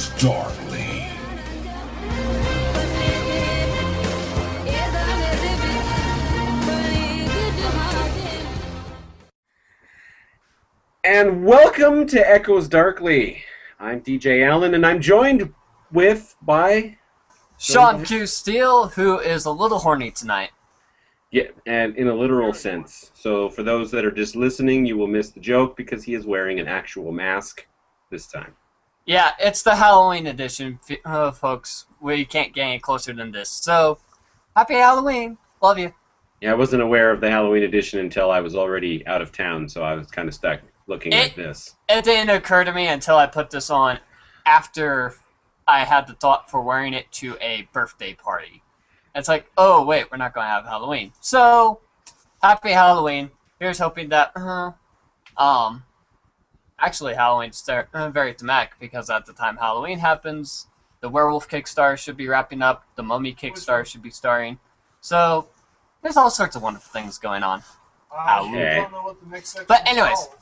echoes darkly. And welcome to Echoes Darkly. I'm DJ Allen, and I'm joined by Sean Q. Steele, who is a little horny tonight. Yeah, and in a literal sense. So for those that are just listening, you will miss the joke because he is wearing an actual mask this time. Yeah, it's the Halloween edition, folks. We can't get any closer than this. So, happy Halloween. Love you. Yeah, I wasn't aware of the Halloween edition until I was already out of town, so I was kind of stuck looking like this. It didn't occur to me until I put this on after I had the thought for wearing it to a birthday party. It's like, oh, wait, we're not going to have Halloween. So, happy Halloween. Here's hoping that, actually, Halloween's very thematic because at the time Halloween happens, the Werewolf Kickstarter should be wrapping up, the Mummy Kickstarter should be starting. So, there's all sorts of wonderful things going on. Okay. I don't know what the next section But anyways. is called,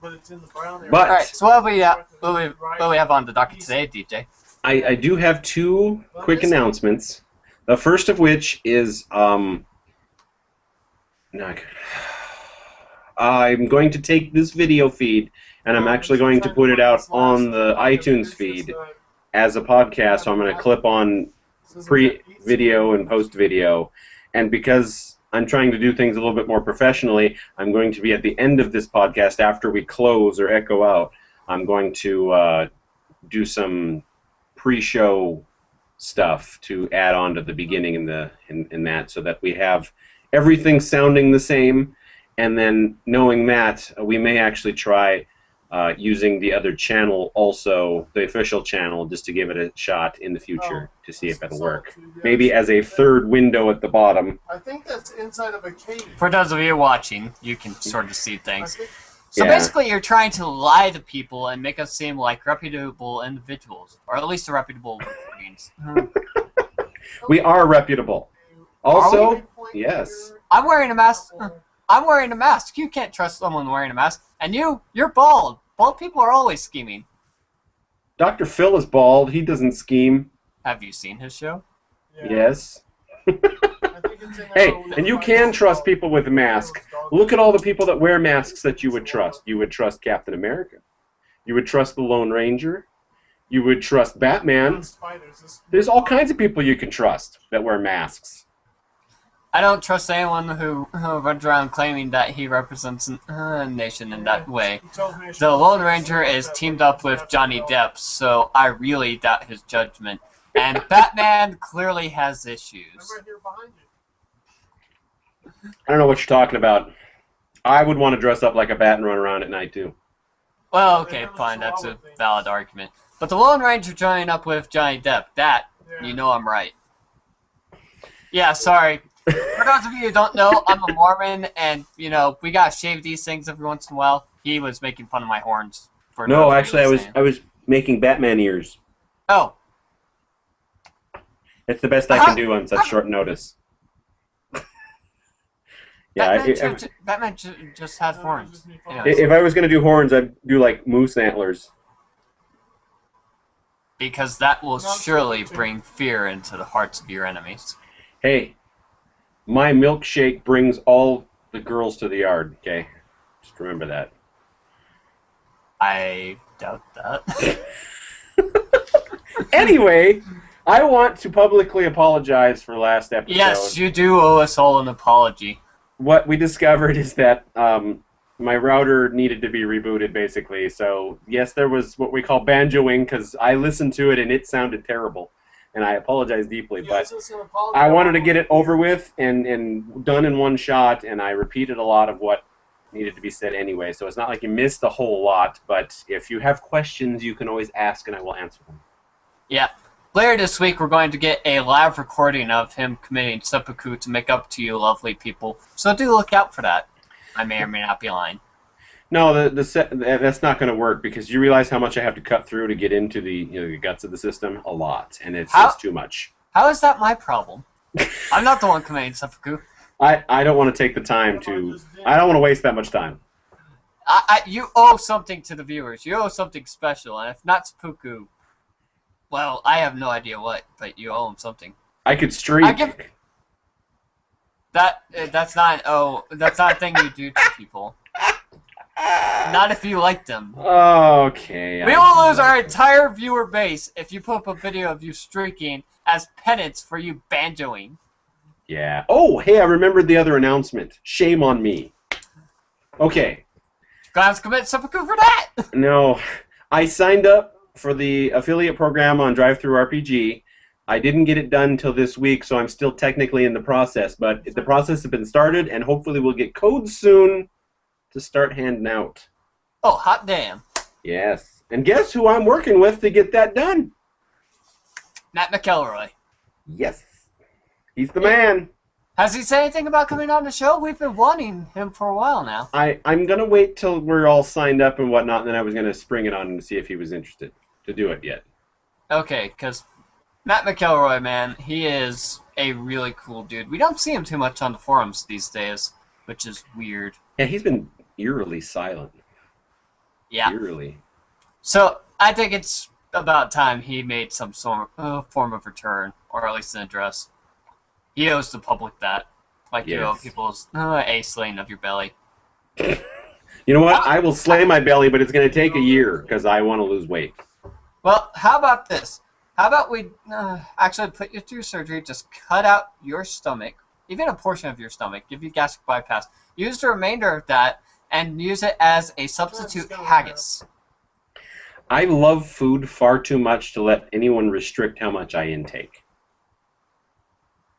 but it's in the brown area. But- Alright, so what we have on the docket today, DJ? I do have two quick announcements. The first of which is I'm going to take this video feed and I'm actually going to put it out on the iTunes feed as a podcast. So I'm going to clip on pre-video and post-video. And because I'm trying to do things a little bit more professionally, I'm going to be at the end of this podcast after we close or echo out. I'm going to do some pre-show stuff to add on to the beginning in that, so that we have everything sounding the same, and then knowing that we may actually try using the other channel also, the official channel, just to give it a shot in the future to see if it'll work. Maybe as a third window at the bottom. I think that's inside of a cave. For those of you watching, you can sort of see things. So Yeah. basically, you're trying to lie to people and make us seem like reputable individuals, or at least a reputable audience. We are reputable. Also, yes. I'm wearing a mask. I'm wearing a mask. You can't trust someone wearing a mask. And you're bald. Bald people are always scheming. Dr. Phil is bald. He doesn't scheme. Have you seen his show? Yes. I think it's in Hey, there. and you can trust people with a mask. Look at all the people that wear masks that you would trust. You would trust Captain America. You would trust the Lone Ranger. You would trust Batman. There's all kinds of people you can trust that wear masks. I don't trust anyone who runs around claiming that he represents a nation in that way. The Lone Ranger is teamed up with Johnny Depp, so I really doubt his judgment. And Batman clearly has issues. Right here behind you. I don't know what you're talking about. I would want to dress up like a bat and run around at night, too. Well, okay, fine, that's a valid argument. But the Lone Ranger joining up with Johnny Depp, you know I'm right. Yeah, sorry. For those of you who don't know, I'm a Mormon, and, we gotta shave these things every once in a while. He was making fun of my horns. No, actually, I was making Batman ears. Oh. It's the best I can do on such short notice. Yeah, Batman just has horns. Anyways, if I was going to do horns, I'd do, like, moose antlers. because that will surely bring fear into the hearts of your enemies. Hey, my milkshake brings all the girls to the yard, okay? Just remember that. I doubt that. Anyway, I want to publicly apologize for last episode. Yes, you do owe us all an apology. What we discovered is that my router needed to be rebooted, basically. So, yes, there was what we call banjoing, because I listened to it and it sounded terrible. And I apologize deeply, but I wanted to get it over with and done in one shot, and I repeated a lot of what needed to be said anyway. So it's not like you missed a whole lot, but if you have questions, you can always ask and I will answer them. Yeah. Later this week, we're going to get a live recording of him committing seppuku to make up to you lovely people. So do look out for that. I may or may not be lying. No, that's not going to work, because you realize how much I have to cut through to get into the guts of the system? A lot, and it's too much. How is that my problem? I'm not the one committing seppuku. I don't want to take the time to... I don't want to waste that much time. You owe something to the viewers. You owe something special, and if not seppuku, Well, I have no idea what, but you owe him something. I could streak. I give that. That's not. Oh, that's not a thing you do to people. Not if you like them. Okay. We will lose our entire viewer base if you put up a video of you streaking as penance for you banjoing. Yeah. Oh, hey, I remembered the other announcement. Shame on me. Okay. Gonna have to commit seppuku for that. No, I signed up for the affiliate program on DriveThruRPG. I didn't get it done until this week, so I'm still technically in the process. But the process has been started, and hopefully we'll get codes soon to start handing out. Oh, hot damn. Yes. And guess who I'm working with to get that done? Matt McElroy. Yes. He's the man. Has he said anything about coming on the show? We've been wanting him for a while now. I'm going to wait till we're all signed up and whatnot, and then I was going to spring it on him to see if he was interested to do it yet. Okay, because Matt McElroy, man, he is a really cool dude. We don't see him too much on the forums these days, which is weird. Yeah, he's been eerily silent. Yeah. Eerily. So I think it's about time he made some form of return, or at least an address. He owes the public that. Like you owe people's a slaying of your belly. You know what? I will slay my belly, but it's going to take a year because I want to lose weight. Well, how about this? How about we actually put you through surgery, just cut out your stomach, even a portion of your stomach, give you gastric bypass, use the remainder of that, and use it as a substitute haggis. I love food far too much to let anyone restrict how much I intake.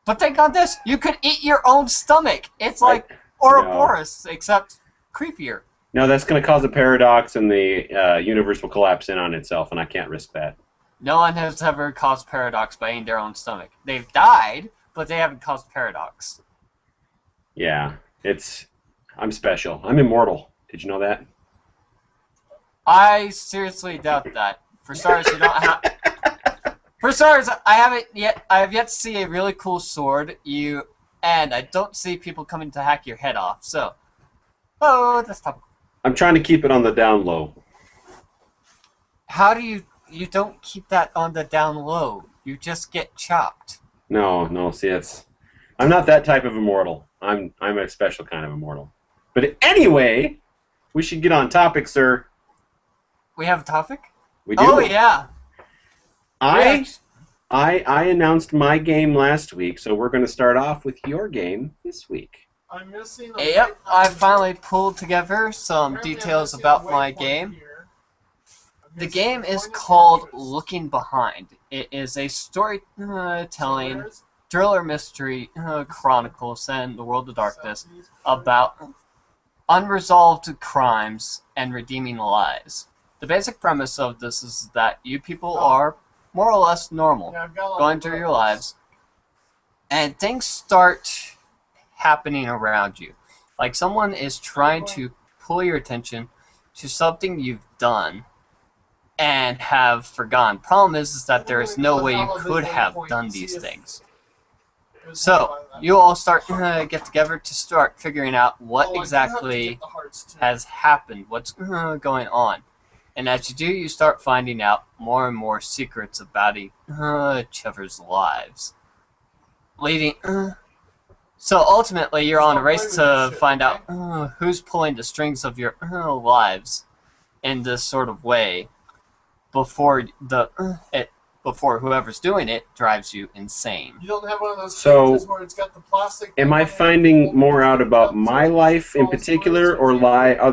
But think on this, you could eat your own stomach. It's like Ouroboros, except creepier. No, that's going to cause a paradox, and the universe will collapse in on itself, and I can't risk that. No one has ever caused paradox by eating their own stomach. They've died, but they haven't caused paradox. Yeah, I'm special. I'm immortal. Did you know that? I seriously doubt that. For starters, you don't have... For starters, I have yet to see a really cool sword, and I don't see people coming to hack your head off, so... Oh, that's topical. I'm trying to keep it on the down low. How do you don't keep that on the down low? You just get chopped. No, see, I'm not that type of immortal. I'm a special kind of immortal. But anyway, we should get on topic, sir. We have a topic? We do. Oh, yeah. I announced my game last week, so we're going to start off with your game this week. I'm missing Yep, I finally pulled together some details about my game. The game is called Looking Behind. It is a storytelling thriller mystery chronicle set in the world of darkness about unresolved crimes and redeeming lives. The basic premise of this is that you people are more or less normal, going through your lives, and things start happening around you. Like someone is trying to pull your attention to something you've done and have forgotten. Problem is that there is no way you could have done these things. So, you all start get together to start figuring out what exactly has happened, what's going on. And as you do, you start finding out more and more secrets about each other's lives. So ultimately, you're on a race to find out who's pulling the strings of your lives in this sort of way before whoever's doing it drives you insane. You don't have one of those So, cases where it's got the plastic. Am I finding more out about my life in particular, or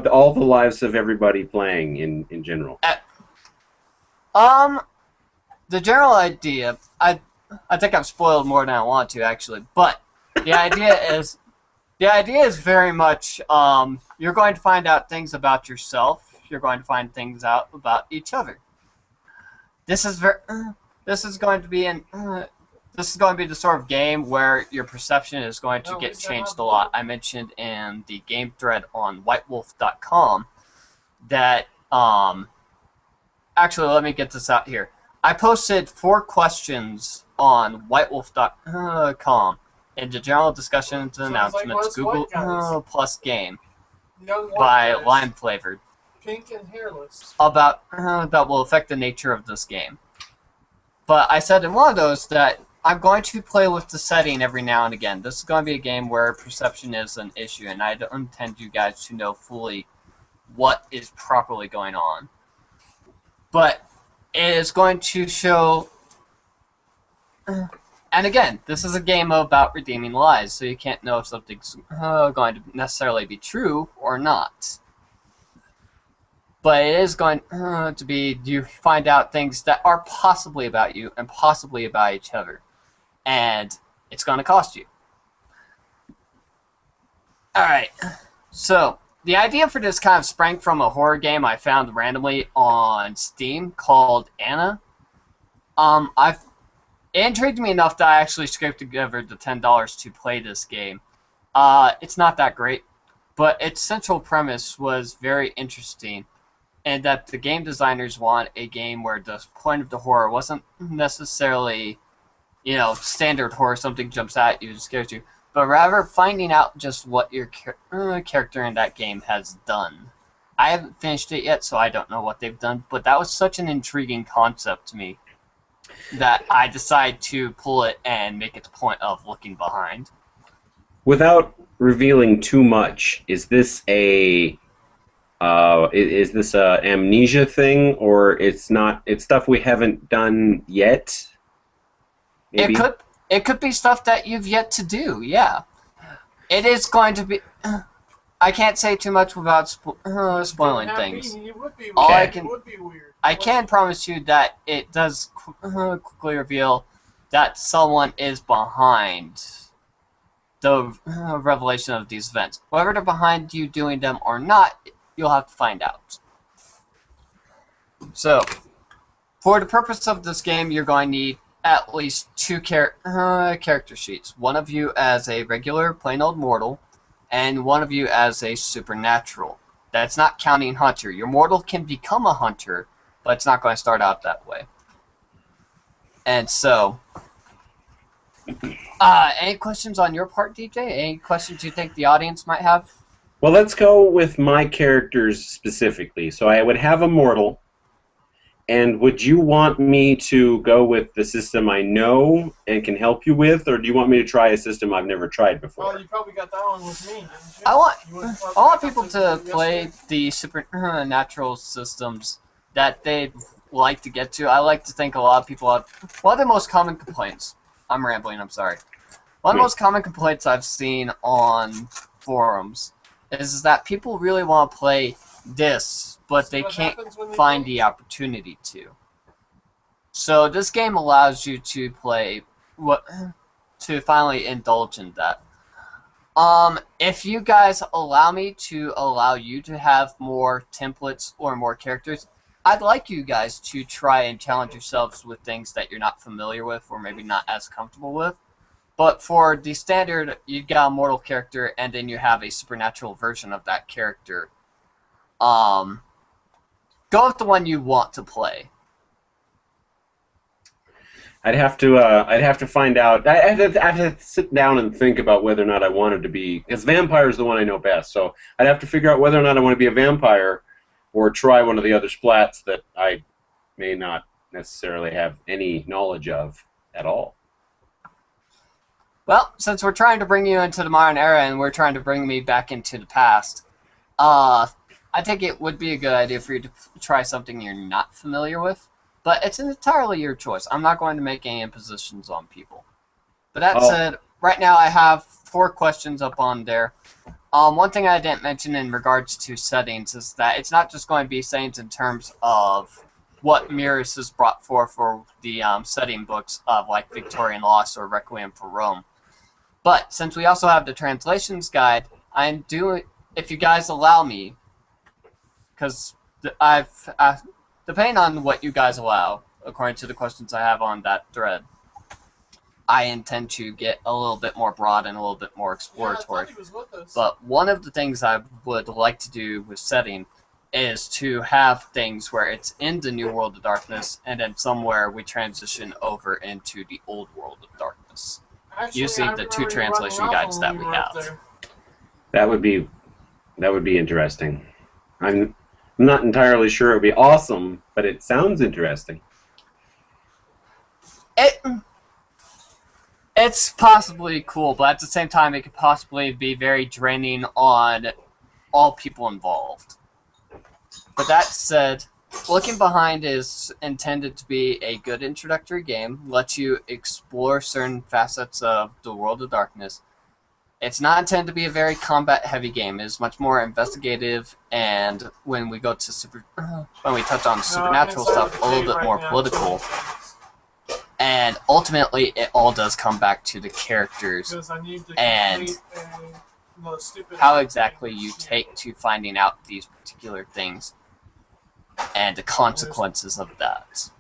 all the lives of everybody playing in general? The general idea, I think I've spoiled more than I want to actually, but the idea is very much you're going to find out things about yourself. You're going to find things out about each other. This is going to be the sort of game where your perception is going to get changed a lot. I mentioned in the game thread on whitewolf.com that actually, let me get this out here. I posted 4 questions on whitewolf.com in the general discussions and announcements Google Plus game by Lime Flavored. Pink and hairless. About that will affect the nature of this game. But I said in one of those that I'm going to play with the setting every now and again. This is going to be a game where perception is an issue, and I don't intend you guys to know fully what is properly going on. But it is going to show... And again, this is a game about redeeming lies, so you can't know if something's going to necessarily be true or not. But it is going to be, you find out things that are possibly about you and possibly about each other. And it's going to cost you. Alright, so the idea for this kind of sprang from a horror game I found randomly on Steam called Anna. It intrigued me enough that I actually scraped together the $10 to play this game. It's not that great, but its central premise was very interesting, and that the game designers want a game where the point of the horror wasn't necessarily, standard horror, something jumps at you and scares you, but rather finding out just what your character in that game has done. I haven't finished it yet, so I don't know what they've done, but that was such an intriguing concept to me that I decided to pull it and make it the point of looking behind. Without revealing too much, is this a amnesia thing, or it's not? It's stuff we haven't done yet. Maybe? It could be stuff that you've yet to do. Yeah, it is going to be. I can't say too much without spoiling things. All I can. Would be weird. I can promise you that it does quickly reveal that someone is behind the revelation of these events. Whether they're behind you doing them or not, you'll have to find out. So, for the purpose of this game, you're going to need at least two character sheets. One of you as a regular, plain old mortal, and one of you as a supernatural. That's not counting hunter. Your mortal can become a hunter, but it's not going to start out that way. And so, any questions on your part, DJ? Any questions you think the audience might have? Well, let's go with my characters specifically. So I would have a mortal, and would you want me to go with the system I know and can help you with, or do you want me to try a system I've never tried before? Well, you probably got that one with me, didn't you? I want people to play the supernatural systems that they'd like to get to. I like to think a lot of people have... One of the most common complaints... I'm rambling, I'm sorry. One of the most common complaints I've seen on forums is that people really want to play this, but they can't find the opportunity to. So this game allows you to play... to finally indulge in that. If you guys allow me to allow you to have more templates or more characters, I'd like you guys to try and challenge yourselves with things that you're not familiar with or maybe not as comfortable with. But for the standard, you've got a mortal character and then you have a supernatural version of that character. Go with the one you want to play. I'd have to find out. I'd have to sit down and think about whether or not I wanted to be, because vampire is the one I know best. So I'd have to figure out whether or not I want to be a vampire, or try one of the other splats that I may not necessarily have any knowledge of at all. Well, since we're trying to bring you into the modern era and we're trying to bring me back into the past, I think it would be a good idea for you to try something you're not familiar with. But it's entirely your choice. I'm not going to make any impositions on people. But that said, right now I have 4 questions up on there. One thing I didn't mention in regards to settings is that it's not just going to be settings in terms of what Mirrors has brought forth for the setting books of like Victorian Lost or Requiem for Rome. But since we also have the translations guide, I'm doing, if you guys allow me, because depending on what you guys allow, according to the questions I have on that thread, I intend to get a little bit more broad and a little bit more exploratory. Yeah, I thought he was with us. But one of the things I would like to do with setting is to have things where it's in the New World of Darkness, and then somewhere we transition over into the Old World of Darkness. Actually, using the 2 translation guides that we have. That would be interesting. I'm not entirely sure it would be awesome, but it sounds interesting. It's possibly cool, but at the same time, it could possibly be very draining on all people involved. But that said, Looking Behind is intended to be a good introductory game, lets you explore certain facets of the world of darkness. It's not intended to be a very combat-heavy game. It's much more investigative, and when we go to when we touch on supernatural stuff, a little bit more political. And ultimately, it all does come back to the characters and how exactly you take to finding out these particular things and the consequences of that.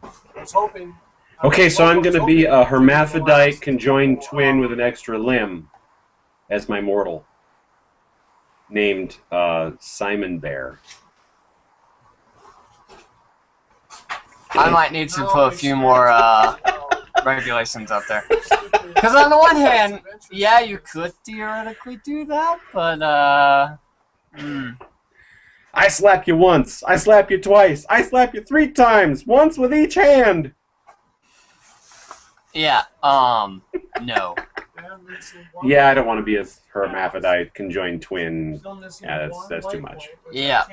Okay, so I'm going to be a hermaphrodite conjoined twin with an extra limb as my mortal, named Simon Bear. I might need to put a few more regulations up there. Because on the one hand, yeah, you could theoretically do that, but, I slap you once, I slap you twice, I slap you 3 times, once with each hand! Yeah, no. Yeah, I don't want to be a hermaphrodite conjoined twin. Yeah, that's too much. Yeah,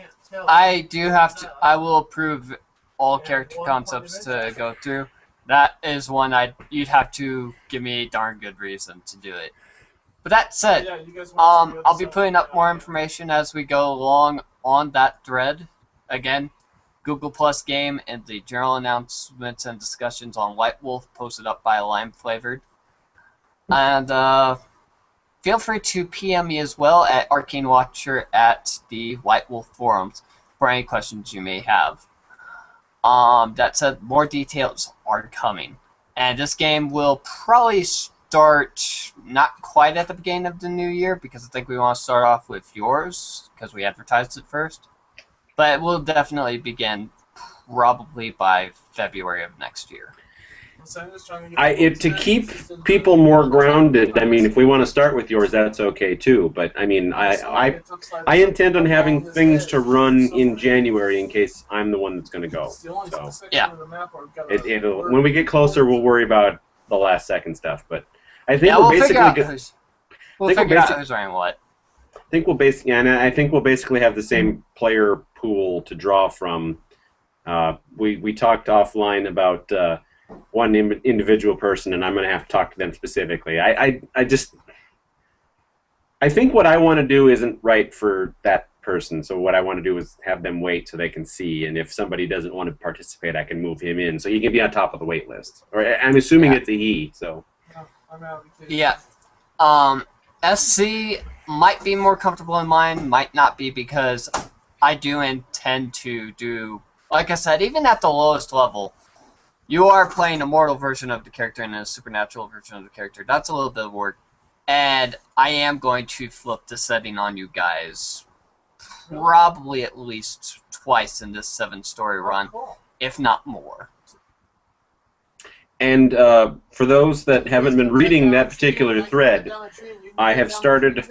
I will approve all character concepts to go through. That is one you'd have to give me a darn good reason to do it. But that said, I'll be putting up more information as we go along on that thread. Again, Google Plus game and the general announcements and discussions on White Wolf posted up by Lime Flavored. And feel free to PM me as well at Arcane Watcher at the White Wolf forums for any questions you may have. That said, more details are coming. And this game will probably start not quite at the beginning of the new year, because I think we want to start off with yours, because we advertised it first. But it will definitely begin probably by February of next year. To keep people more grounded, I mean, if we want to start with yours, that's okay too. But I mean, I intend on having things to run in January in case I'm the one that's going to go. So yeah, when we get closer, we'll worry about the last second stuff. But I think we'll figure out who's running what. I think we'll basically have the same player pool to draw from. We talked offline about one individual person, and I'm going to have to talk to them specifically. I think what I want to do isn't right for that person, so what I want to do is have them wait so they can see, and if somebody doesn't want to participate, I can move him in, so he can be on top of the wait list. Or I'm assuming it's a he, so. Yeah. SC might be more comfortable in mine, might not be, because I do intend to do, like I said, even at the lowest level, you are playing a mortal version of the character and a supernatural version of the character. That's a little bit of work. And I am going to flip the setting on you guys probably at least twice in this 7-story run, if not more. And for those that haven't been reading that particular thread, I have started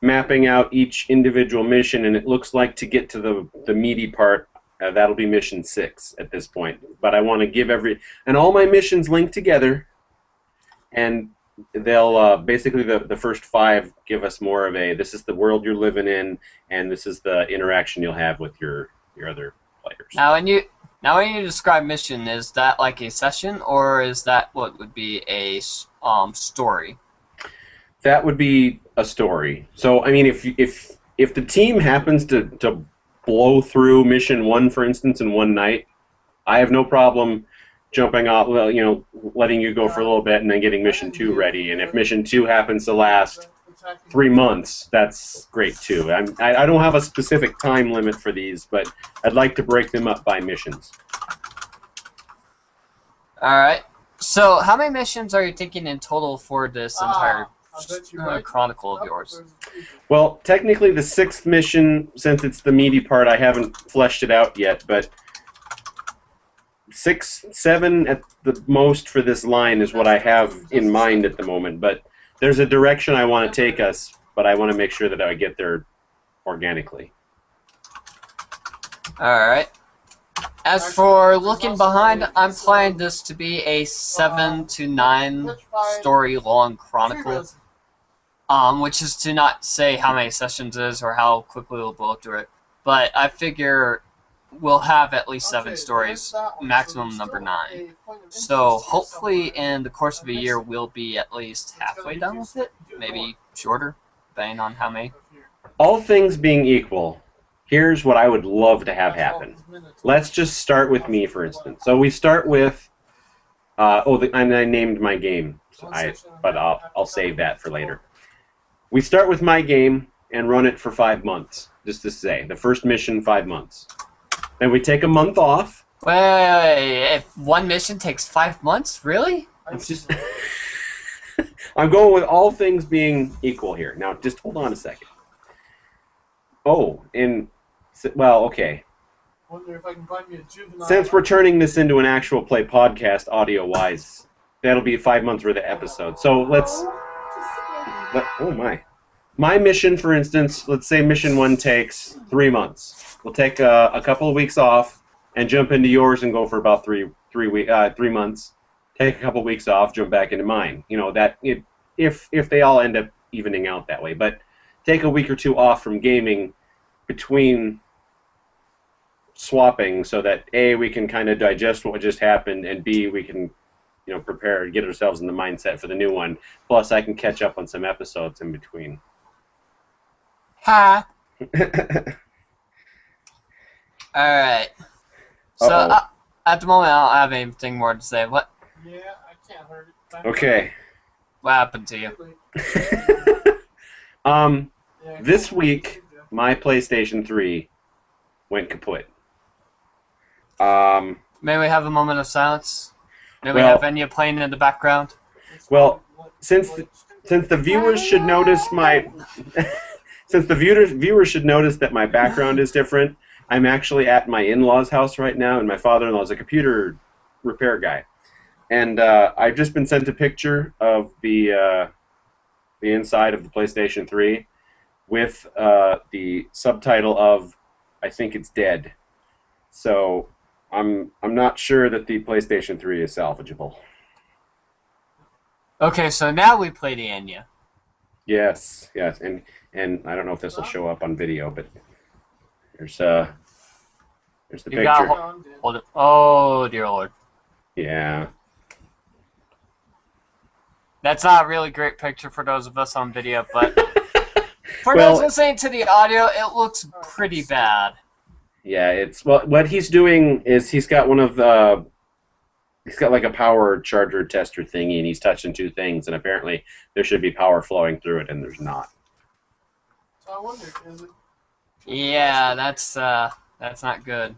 mapping out each individual mission, and it looks like to get to the meaty part, that'll be mission 6 at this point. But I want to give and all my missions link together, and they'll basically the first 5 give us more of this is the world you're living in, and this is the interaction you'll have with your other players. Now when you describe mission, is that like a session, or is that what would be a story? That would be a story. So I mean, if the team happens to blow through mission 1, for instance, in one night, I have no problem jumping off, letting you go for a little bit and then getting mission 2 ready. And if mission 2 happens to last 3 months, that's great too. I don't have a specific time limit for these, but I'd like to break them up by missions. Alright. So how many missions are you thinking in total for this entire chronicle of yours? Well, technically the 6th mission, since it's the meaty part, I haven't fleshed it out yet, but 6, 7 at the most for this line is what I have in mind at the moment. But there's a direction I want to take us, but I want to make sure that I get there organically. Alright. As for looking behind, I'm planning this to be a 7 to 9 story long chronicle. Which is to not say how many sessions it is or how quickly we'll blow through it. But I figure we'll have at least 7 stories, maximum number 9. So hopefully in the course of a year we'll be at least halfway done with it. Maybe shorter, depending on how many. All things being equal, here's what I would love to have happen. Let's just start with me, for instance. So we start with, and I named my game, but I'll save that for later. We start with my game and run it for 5 months, just to say. The first mission, 5 months. Then we take a month off. Wait, if one mission takes 5 months? Really? I'm going with all things being equal here. Now, just hold on a second. Okay. Wonder if I can find me a juvenile. Since we're turning this into an actual play podcast, audio-wise, that'll be 5 months worth of episodes. So oh my. My mission, for instance, let's say mission 1 takes 3 months. We'll take a couple of weeks off and jump into yours and go for about 3 months. Take a couple of weeks off, jump back into mine. You know, if they all end up evening out that way. But take a week or 2 off from gaming between swapping so that A, we can kind of digest what just happened, and B, we can prepare and get ourselves in the mindset for the new one. Plus, I can catch up on some episodes in between. Ha! Alright. So, at the moment, I don't have anything more to say. What? Yeah, I can't hurt it. Okay. What happened to you? This week, my PlayStation 3 went kaput. May we have a moment of silence? May we have Enya playing in the background? Well, since the viewers should notice viewers should notice that my background is different, I'm actually at my in-laws' house right now, and my father-in-law is a computer repair guy. And I've just been sent a picture of the inside of the PlayStation 3 with the subtitle of "I think it's dead." So I'm not sure that the PlayStation 3 is salvageable. Okay, so now we play the Enya. Yes, and I don't know if this will show up on video, but there's the picture. Hold it. Oh dear Lord. Yeah. That's not a really great picture for those of us on video, but for those listening to the audio, it looks pretty bad. Yeah, what he's doing is he's got like a power charger tester thingy, and he's touching 2 things, and apparently there should be power flowing through it, and there's not. So I wonder, is it? Yeah, that's not good.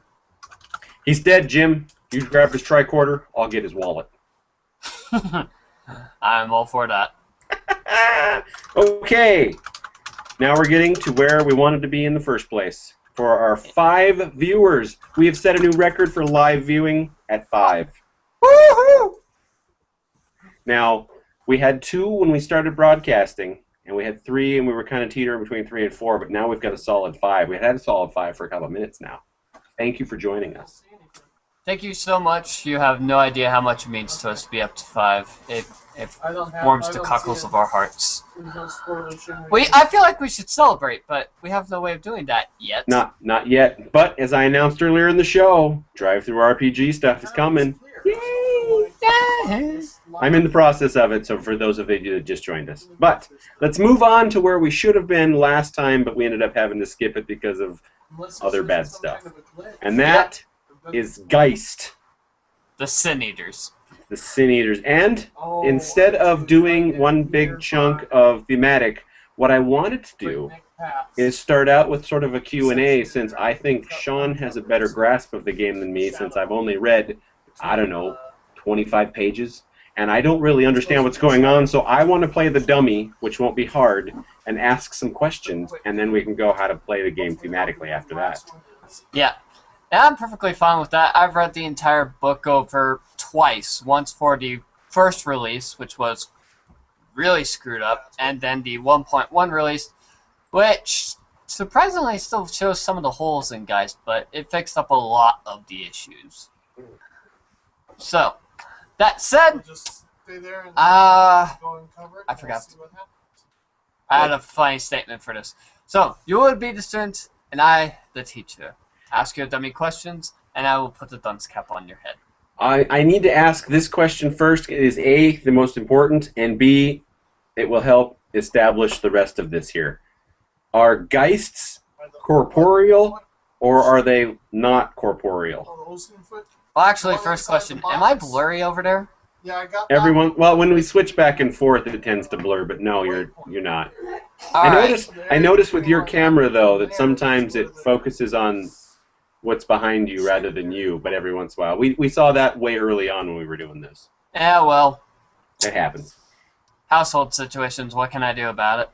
He's dead, Jim. You grab his tricorder, I'll get his wallet. I'm all for that. Okay. Now we're getting to where we wanted to be in the first place. For our 5 viewers, we have set a new record for live viewing at 5. Woohoo! Now, we had 2 when we started broadcasting, and we had 3, and we were kind of teetering between 3 and 4, but now we've got a solid 5. We've had a solid 5 for a couple of minutes now. Thank you for joining us. Thank you so much. You have no idea how much it means to us to be up to 5. It warms the cockles of our hearts. I feel like we should celebrate, but we have no way of doing that yet. Not yet. But as I announced earlier in the show, drive-through RPG stuff is coming. Yay! I'm in the process of it, so for those of you that just joined us. But let's move on to where we should have been last time, but we ended up having to skip it because of other bad stuff. And that is Geist. The Sin Eaters. The Sin Eaters. And instead of doing one big chunk of thematic, what I wanted to do is start out with sort of a Q&A, since I think Sean has a better grasp of the game than me, since I've only read, 25 pages, and I don't really understand what's going on, so I want to play the dummy, which won't be hard, and ask some questions, and then we can go how to play the game thematically after that. Yeah. And I'm perfectly fine with that. I've read the entire book over twice. Once for the first release, which was really screwed up, and then the 1.1 release, which surprisingly still shows some of the holes in Geist, but it fixed up a lot of the issues. So, that said, We'll just stay there and go and cover it. I and forgot. See what happens. I had a funny statement for this. So, you would be the student, and I, the teacher. Ask your dummy questions, and I will put the dunce cap on your head. I need to ask this question first. Is A, the most important, and B, it will help establish the rest of this here. Are Geists corporeal, or are they not corporeal? Oh, the Olsen foot? Well, actually, first question. Am I blurry over there? Yeah, I got Everyone, well, when we switch back and forth, it tends to blur, but no, you're not. All right. I noticed with your camera, though, that sometimes it focuses on what's behind you rather than you, but every once in a while. We saw that way early on when we were doing this. Yeah, well, It happens. household situations, what can I do about it?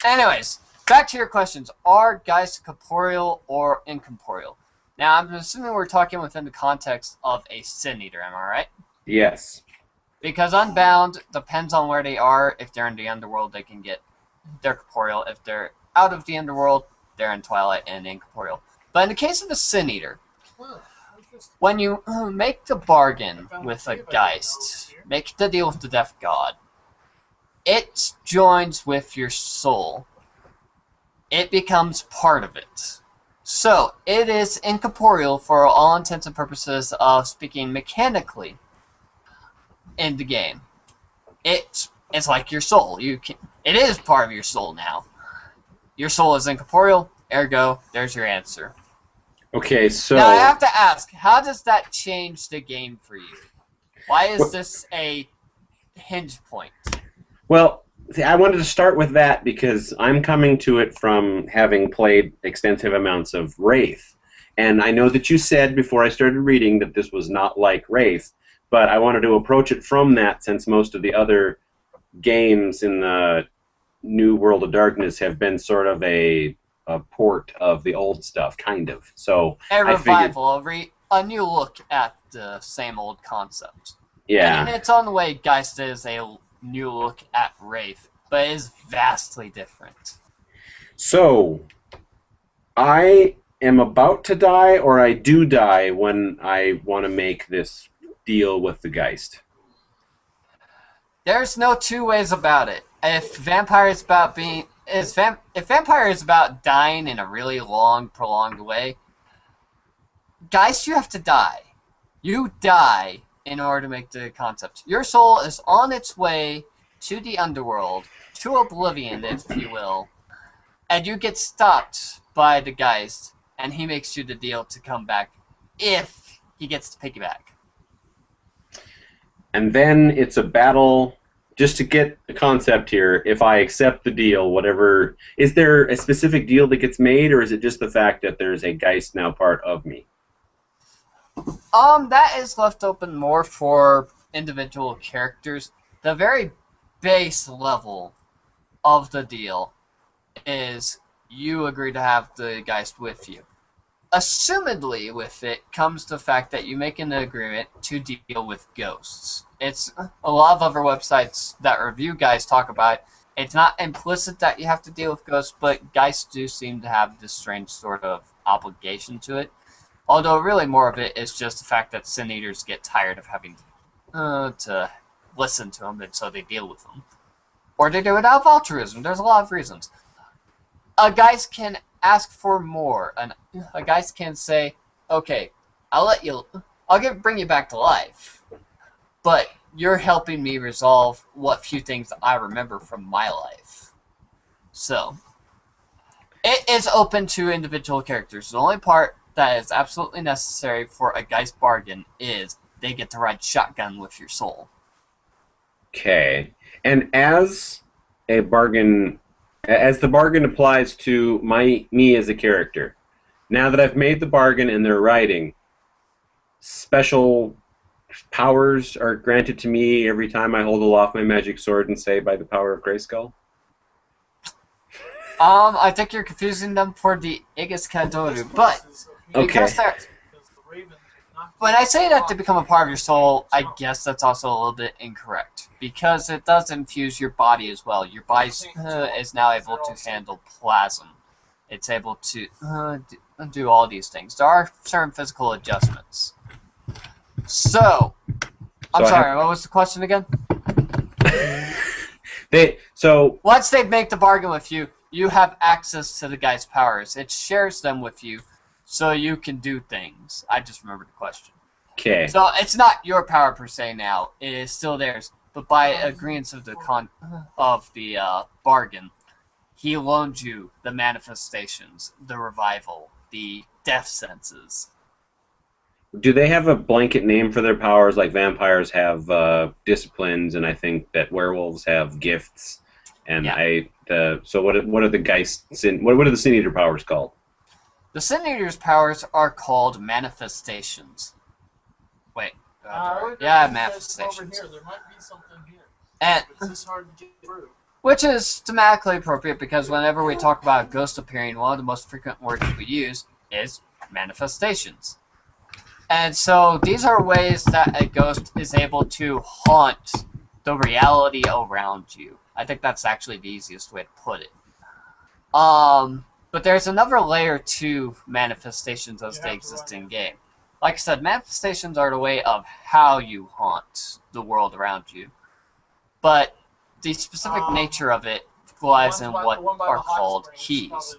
Anyways, back to your questions. Are Geists corporeal or incorporeal? Now, I'm assuming we're talking within the context of a Sin Eater, am I right? Yes. Because Unbound depends on where they are. If they're in the Underworld, they're corporeal. If they're out of the Underworld, they're in Twilight and incorporeal. But in the case of the Sin Eater, when you make the bargain with a Geist, make the deal with the Death God, it joins with your soul. It becomes part of it. So, it is incorporeal for all intents and purposes of speaking mechanically in the game. It's like your soul. It is part of your soul now. Your soul is incorporeal, ergo, there's your answer. Okay, so... Now, I have to ask, how does that change the game for you? Why is this a hinge point? Well, see, I wanted to start with that because I'm coming to it from having played extensive amounts of Wraith. And I know that you said before I started reading that this was not like Wraith, but I wanted to approach it from that since most of the other games in the New World of Darkness have been sort of a port of the old stuff, kind of. So a revival, a new look at the same old concept. Yeah. And in its own way, Geist is a new look at Wraith, but it is vastly different. So, I am about to die, or I do die when I want to make this deal with the Geist. There's no two ways about it. If Vampire is about if Vampire is about dying in a really long, prolonged way, Geist, you have to die. You die in order to make the concept. Your soul is on its way to the Underworld, to Oblivion, if you will, and you get stopped by the Geist, and he makes you the deal to come back if he gets to piggyback. And then it's a battle. Just to get the concept here, if I accept the deal, whatever... Is there a specific deal that gets made, or is it just the fact that there's a Geist now part of me? That is left open more for individual characters. The very base level of the deal is you agree to have the Geist with you. Assumedly with it comes the fact that you make an agreement to deal with ghosts. It's a lot of other websites that review Geist talk about it. It's not implicit that you have to deal with ghosts, but Geists do seem to have this strange sort of obligation to it. Although really more of it is just the fact that Sin Eaters get tired of having to listen to them, and so they deal with them. Or they do it out of altruism. There's a lot of reasons. A Geist can ask for more. A Geist can say, okay, bring you back to life, but you're helping me resolve what few things I remember from my life. So, it is open to individual characters. The only part that is absolutely necessary for a Geist bargain is they get to ride shotgun with your soul. Okay. And as the bargain applies to me as a character, now that I've made the bargain and they're riding, special powers are granted to me every time I hold aloft my magic sword and say, by the power of Grayskull? I think you're confusing them for the Aegis Kadoru, but because when I say that to become a part of your soul, I guess that's also a little bit incorrect, because it does infuse your body as well. Your body is now able to handle plasm. It's able to do all these things. There are certain physical adjustments. So, I'm sorry, what was the question again? Once they make the bargain with you, you have access to the guy's powers. It shares them with you, so you can do things. I just remembered the question. Okay. So it's not your power per se now. It is still theirs. But by agreement of the bargain, he loaned you the manifestations, the revival, the death senses. Do they have a blanket name for their powers? Like vampires have disciplines, and I think that werewolves have gifts. And so what are the Geist what are the Sin Eater powers called? The Sin Eater's powers are called manifestations. Wait. Manifestations. Over here. There might be something here. And it's just hard to get through. Which is thematically appropriate because whenever we talk about a ghost appearing, one of the most frequent words we use is manifestations. And so these are ways that a ghost is able to haunt the reality around you. I think that's actually the easiest way to put it. But there's another layer to manifestations as they exist in game. Like I said, manifestations are the way of how you haunt the world around you. But the specific nature of it lies in what are called keys.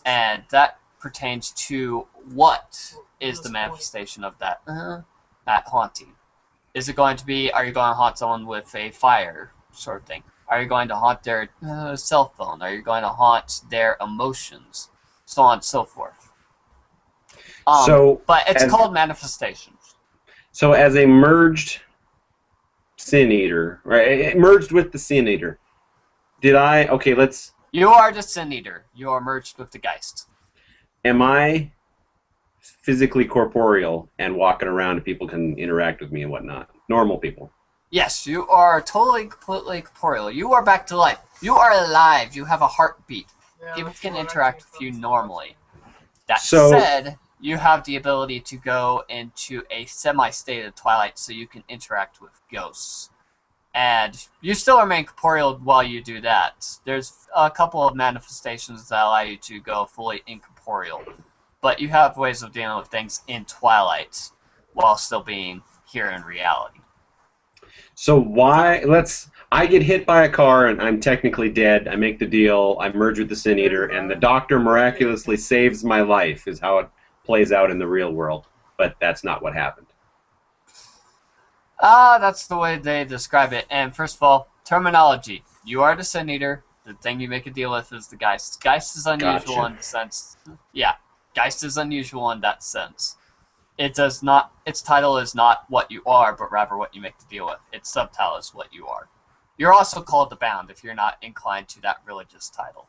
And that pertains to what is the manifestation of that haunting. Is it going to be, are you going to haunt someone with a fire sort of thing? Are you going to haunt their cell phone? Are you going to haunt their emotions? So on and so forth. But it's called manifestations. So as a merged Sin Eater, right? Merged with the Sin Eater. You are the Sin Eater. You are merged with the Geist. Am I physically corporeal and walking around and people can interact with me and whatnot? Normal people. Yes, you are totally, completely corporeal. You are back to life. You are alive. You have a heartbeat. People can interact with you normally. That said, you have the ability to go into a semi-state of twilight so you can interact with ghosts. And you still remain corporeal while you do that. There's a couple of manifestations that allow you to go fully incorporeal. But you have ways of dealing with things in twilight while still being here in reality. So I get hit by a car and I'm technically dead. I make the deal. I merge with the Sin Eater, and the doctor miraculously saves my life, is how it plays out in the real world. But that's not what happened. That's the way they describe it. And first of all, terminology. You are the Sin Eater. The thing you make a deal with is the Geist. Geist is unusual in the sense... Yeah, Geist is unusual in that sense. It does not. Its title is not what you are, but rather what you make the deal with. Its subtitle is what you are. You're also called the Bound if you're not inclined to that religious title.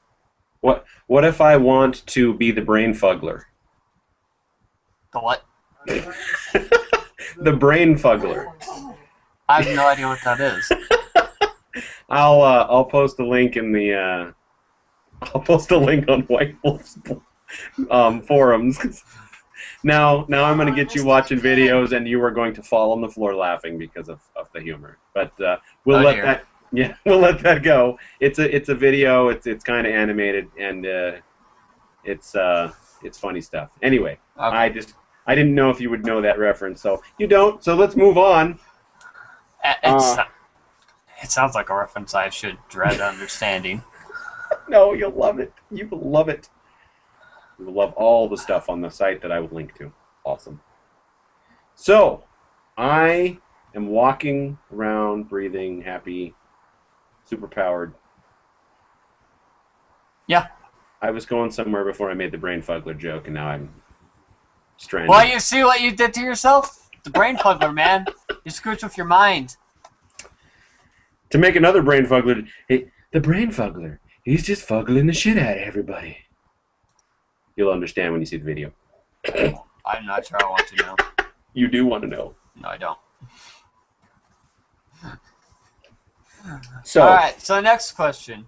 What if I want to be the Brain Fuggler? The what? The Brain Fuggler. I have no idea what that is. I'll post a link in the I'll post a link on White Wolf's forums. Now I'm going to get you watching videos, and you are going to fall on the floor laughing because of the humor. But we'll let that go. It's a video. It's kind of animated, and it's funny stuff. Anyway, okay. I didn't know if you would know that reference, so you don't. So let's move on. It sounds like a reference I should dread understanding. No, you'll love it. You will love it. You will love all the stuff on the site that I will link to. Awesome. So, I am walking around, breathing, happy, superpowered. Yeah. I was going somewhere before I made the Brain Fuggler joke, and now I'm stranded. Well, you see what you did to yourself? The Brain Fuggler, man. You screwed with your mind. To make another Brain Fuggler, hey, the Brain Fuggler, he's just fuggling the shit out of everybody. You'll understand when you see the video. I'm not sure I want to know. You do want to know. No, I don't. So, alright, so next question.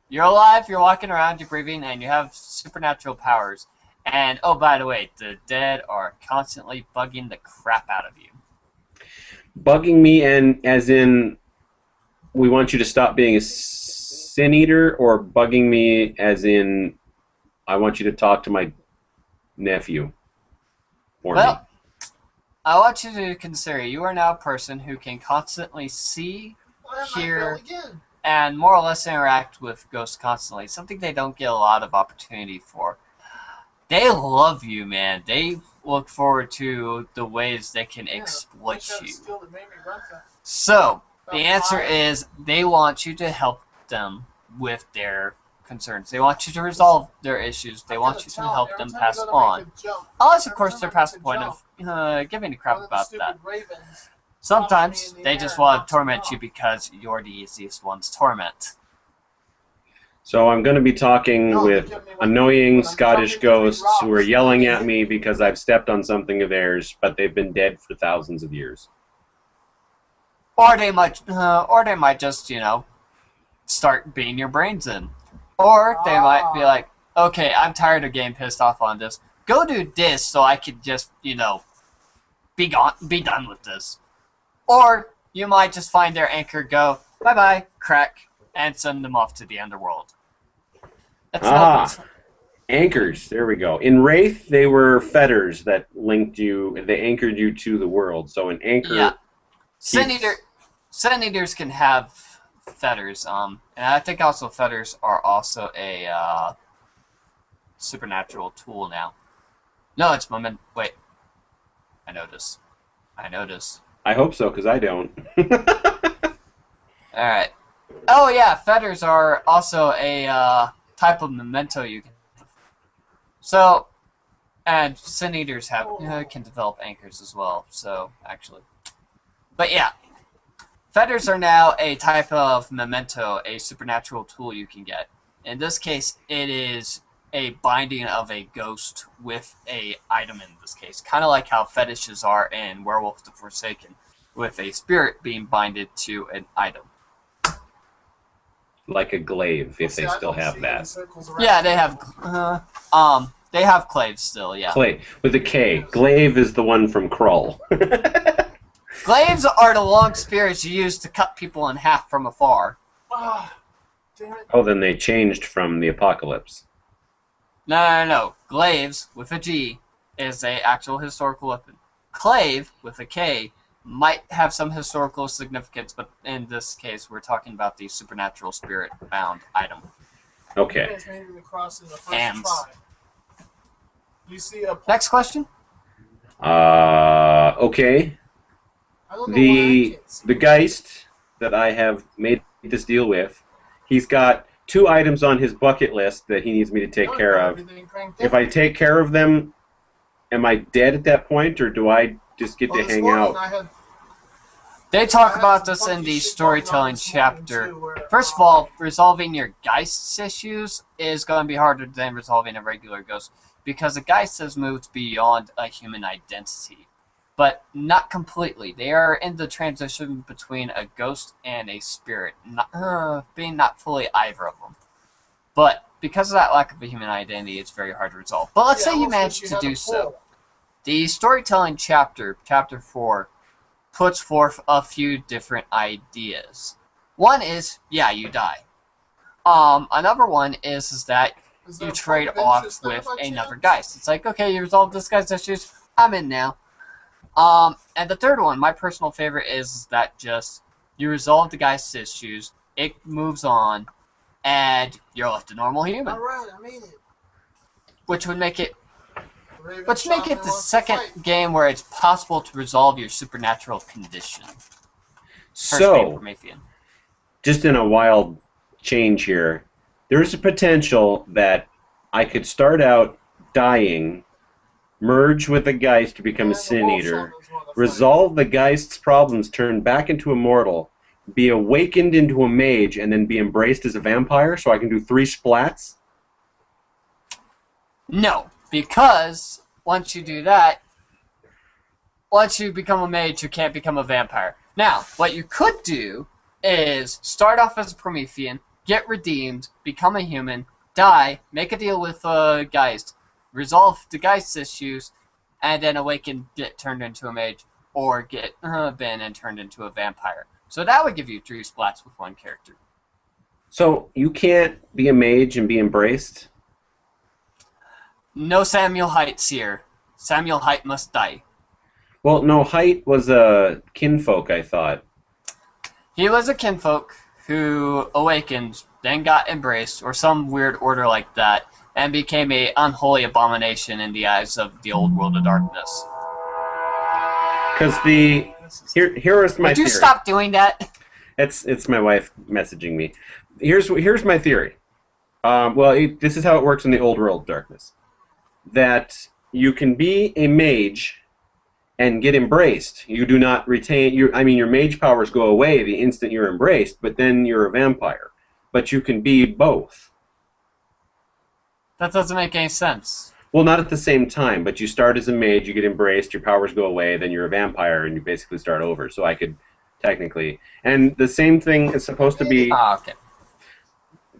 You're alive, you're walking around, you're breathing, and you have supernatural powers. And, oh, by the way, the dead are constantly bugging the crap out of you. Bugging me, and as in, we want you to stop being a Sin Eater, or bugging me as in I want you to talk to my nephew for me. Well, I want you to consider you are now a person who can constantly see, hear, and more or less interact with ghosts constantly. Something they don't get a lot of opportunity for. They love you, man. They look forward to the ways they can exploit you. So, the answer is they want you to help them with their concerns. They want you to resolve their issues. They want you to help them pass on. Unless, of course, they're past the point of giving a crap about that. Sometimes they just want to torment you because you're the easiest one to torment. So I'm going to be talking with annoying Scottish ghosts who are yelling at me because I've stepped on something of theirs, but they've been dead for thousands of years. Or they might just, start beating your brains in. Or they might be like, okay, I'm tired of getting pissed off on this. Go do this so I can just, be done with this. Or you might just find their anchor, go, bye-bye, crack, and send them off to the underworld. That's anchors. There we go. In Wraith, they were fetters that linked you. They anchored you to the world. So an anchor. Yeah. Sin Eaters can have fetters. And I think also fetters are also a supernatural tool now. No, it's moment. Wait. I notice. I hope so, because I don't. Alright. Oh yeah, fetters are also a type of memento you can have. So, and Sin Eaters can develop anchors as well, so, actually. But yeah, fetters are now a type of memento, a supernatural tool you can get. In this case, it is a binding of a ghost with a item in this case. Kind of like how fetishes are in Werewolf the Forsaken, with a spirit being binded to an item. Like a glaive, if they still have that. Yeah, they have claves still, yeah. Clay, with a K. Glaive is the one from Krull. Glaives are the long spears you use to cut people in half from afar. Oh, then they changed from the Apocalypse. No. Glaives, with a G, is a actual historical weapon. Clave, with a K, might have some historical significance, but in this case, we're talking about the supernatural spirit-bound item. Okay. Next question? Okay. The Geist that I have made this deal with, he's got 2 items on his bucket list that he needs me to take care of. If I take care of them, am I dead at that point, or do I just get to hang out? They talk about this in the storytelling chapter. First of all, resolving your Geist's issues is going to be harder than resolving a regular ghost, because a Geist has moved beyond a human identity. But not completely. They are in the transition between a ghost and a spirit, being not fully either of them. But because of that lack of a human identity, it's very hard to resolve. But let's say you manage to do so. The storytelling chapter, chapter 4, puts forth a few different ideas. One is, yeah, you die. Another one is that you trade off with another Geist. It's like, okay, you resolved this guy's issues, I'm in now. And the third one, my personal favorite, is that just you resolve the Geist's issues, it moves on, and you're left a normal human. Alright, I made it. Which would make it the second game where it's possible to resolve your supernatural condition. So, just in a wild change here, there's a potential that I could start out dying, merge with the Geist to become a Sin Eater, resolve the Geist's problems, turn back into a mortal, be awakened into a mage, and then be embraced as a vampire, so I can do 3 splats? No, because once you do that, once you become a mage, you can't become a vampire. Now, what you could do is start off as a Promethean, get redeemed, become a human, die, make a deal with Geist, resolve the Geist's issues, and then awaken, get turned into a mage, or get been and turned into a vampire. So that would give you 3 splats with 1 character. So you can't be a mage and be embraced? No Samuel Heights here. Samuel Height must die. Well, no, Height was a kinfolk, I thought. He was a kinfolk who awakened, then got embraced, or some weird order like that, and became a unholy abomination in the eyes of the old world of darkness. Because here is my Would you theory. stop doing that? It's my wife messaging me. Here's my theory. This is how it works in the old world of darkness. That you can be a mage and get embraced. You do not retain your mage powers go away the instant you're embraced, but then you're a vampire. But you can be both. That doesn't make any sense. Well, not at the same time, but you start as a mage, you get embraced, your powers go away, then you're a vampire, and you basically start over. So I could technically, and the same thing is supposed to be. Okay.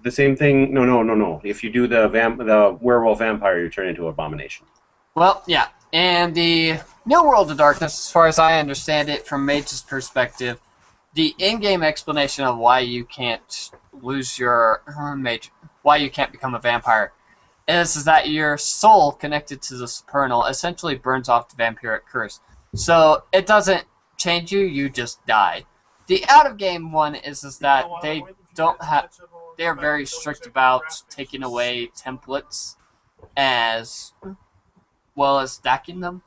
The same thing. No. If you do the werewolf vampire, you turn into an abomination. Well, yeah. And the New World of Darkness, as far as I understand it from Mage's perspective, the in-game explanation of why you can't lose your mage, why you can't become a vampire, is that your soul connected to the supernal essentially burns off the vampiric curse. So it doesn't change you, you just die. The out-of-game one is that they don't have. They are very strict about taking away templates as well as stacking them.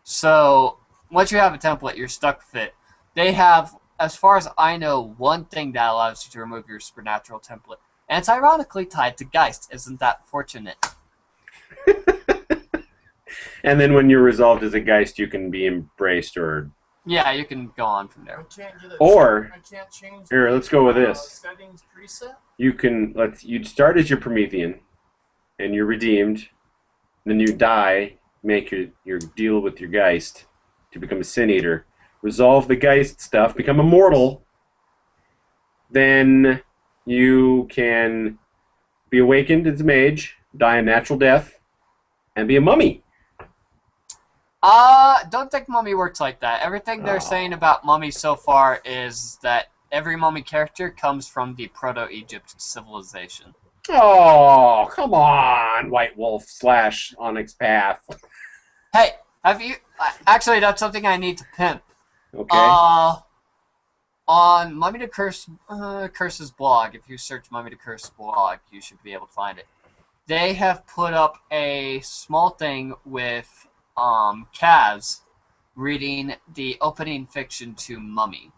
So once you have a template, you're stuck with it. They have, as far as I know, one thing that allows you to remove your supernatural template. And it's ironically tied to Geist. Isn't that fortunate? And then when you're resolved as a Geist, you can be embraced or... Yeah, you can go on from there. Or, I can't change here, let's go with this. settings preset? You'd start as your Promethean, and you're redeemed. Then you die, make your deal with your Geist to become a Sin Eater. Resolve the Geist stuff, become immortal. Then you can be awakened as a mage, die a natural death, and be a mummy. Don't think Mummy works like that. Everything they're saying about Mummy so far is that every Mummy character comes from the Proto-Egypt civilization. Oh, come on, White Wolf / Onyx Path. Hey, have you... Actually, that's something I need to pimp. Okay. On Mummy to Curse's blog, if you search Mummy to Curse blog, you should be able to find it. They have put up a small thing with Kaz reading the opening fiction to Mummy.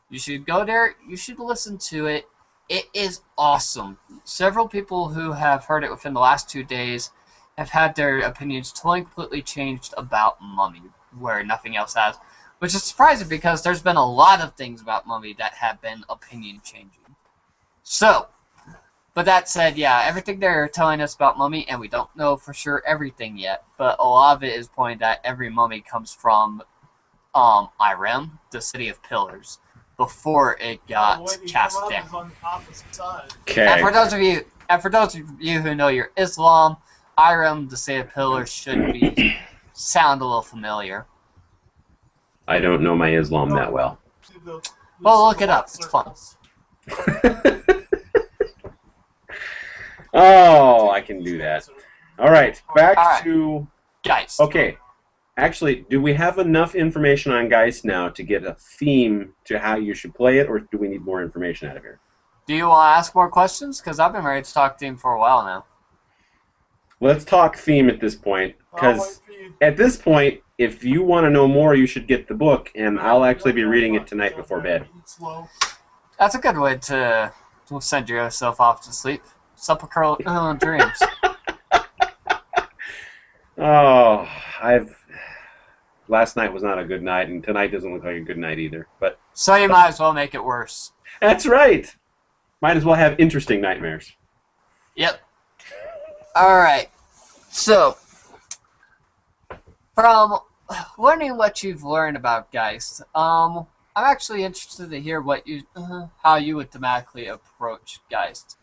You should go there, you should listen to it. It is awesome. Several people who have heard it within the last 2 days have had their opinions totally completely changed about Mummy, where nothing else has. Which is surprising because there's been a lot of things about Mummy that have been opinion changing. So, but that said, yeah, everything they're telling us about Mummy, and we don't know for sure everything yet, but a lot of it is pointing that every Mummy comes from Irem, the City of Pillars, before it got cast down. Okay. And for those of you who know your Islam, Irem, the City of Pillars should sound a little familiar. I don't know my Islam that well. Well, look it up. It's fun. Oh, I can do that. All right, back to... Geist. Okay. Actually, do we have enough information on Geist now to get a theme to how you should play it, or do we need more information out of here? Do you want to ask more questions? Because I've been ready to talk theme for a while now. Let's talk theme at this point, because at this point, if you want to know more, you should get the book, and I'll actually be reading it tonight before bed. That's a good way to send yourself off to sleep. Sepulchral dreams. Oh, last night was not a good night, and tonight doesn't look like a good night either. But so you might as well make it worse. That's right. Might as well have interesting nightmares. Yep. Alright. So, from learning what you've learned about Geist, I'm actually interested to hear what how you would thematically approach Geist.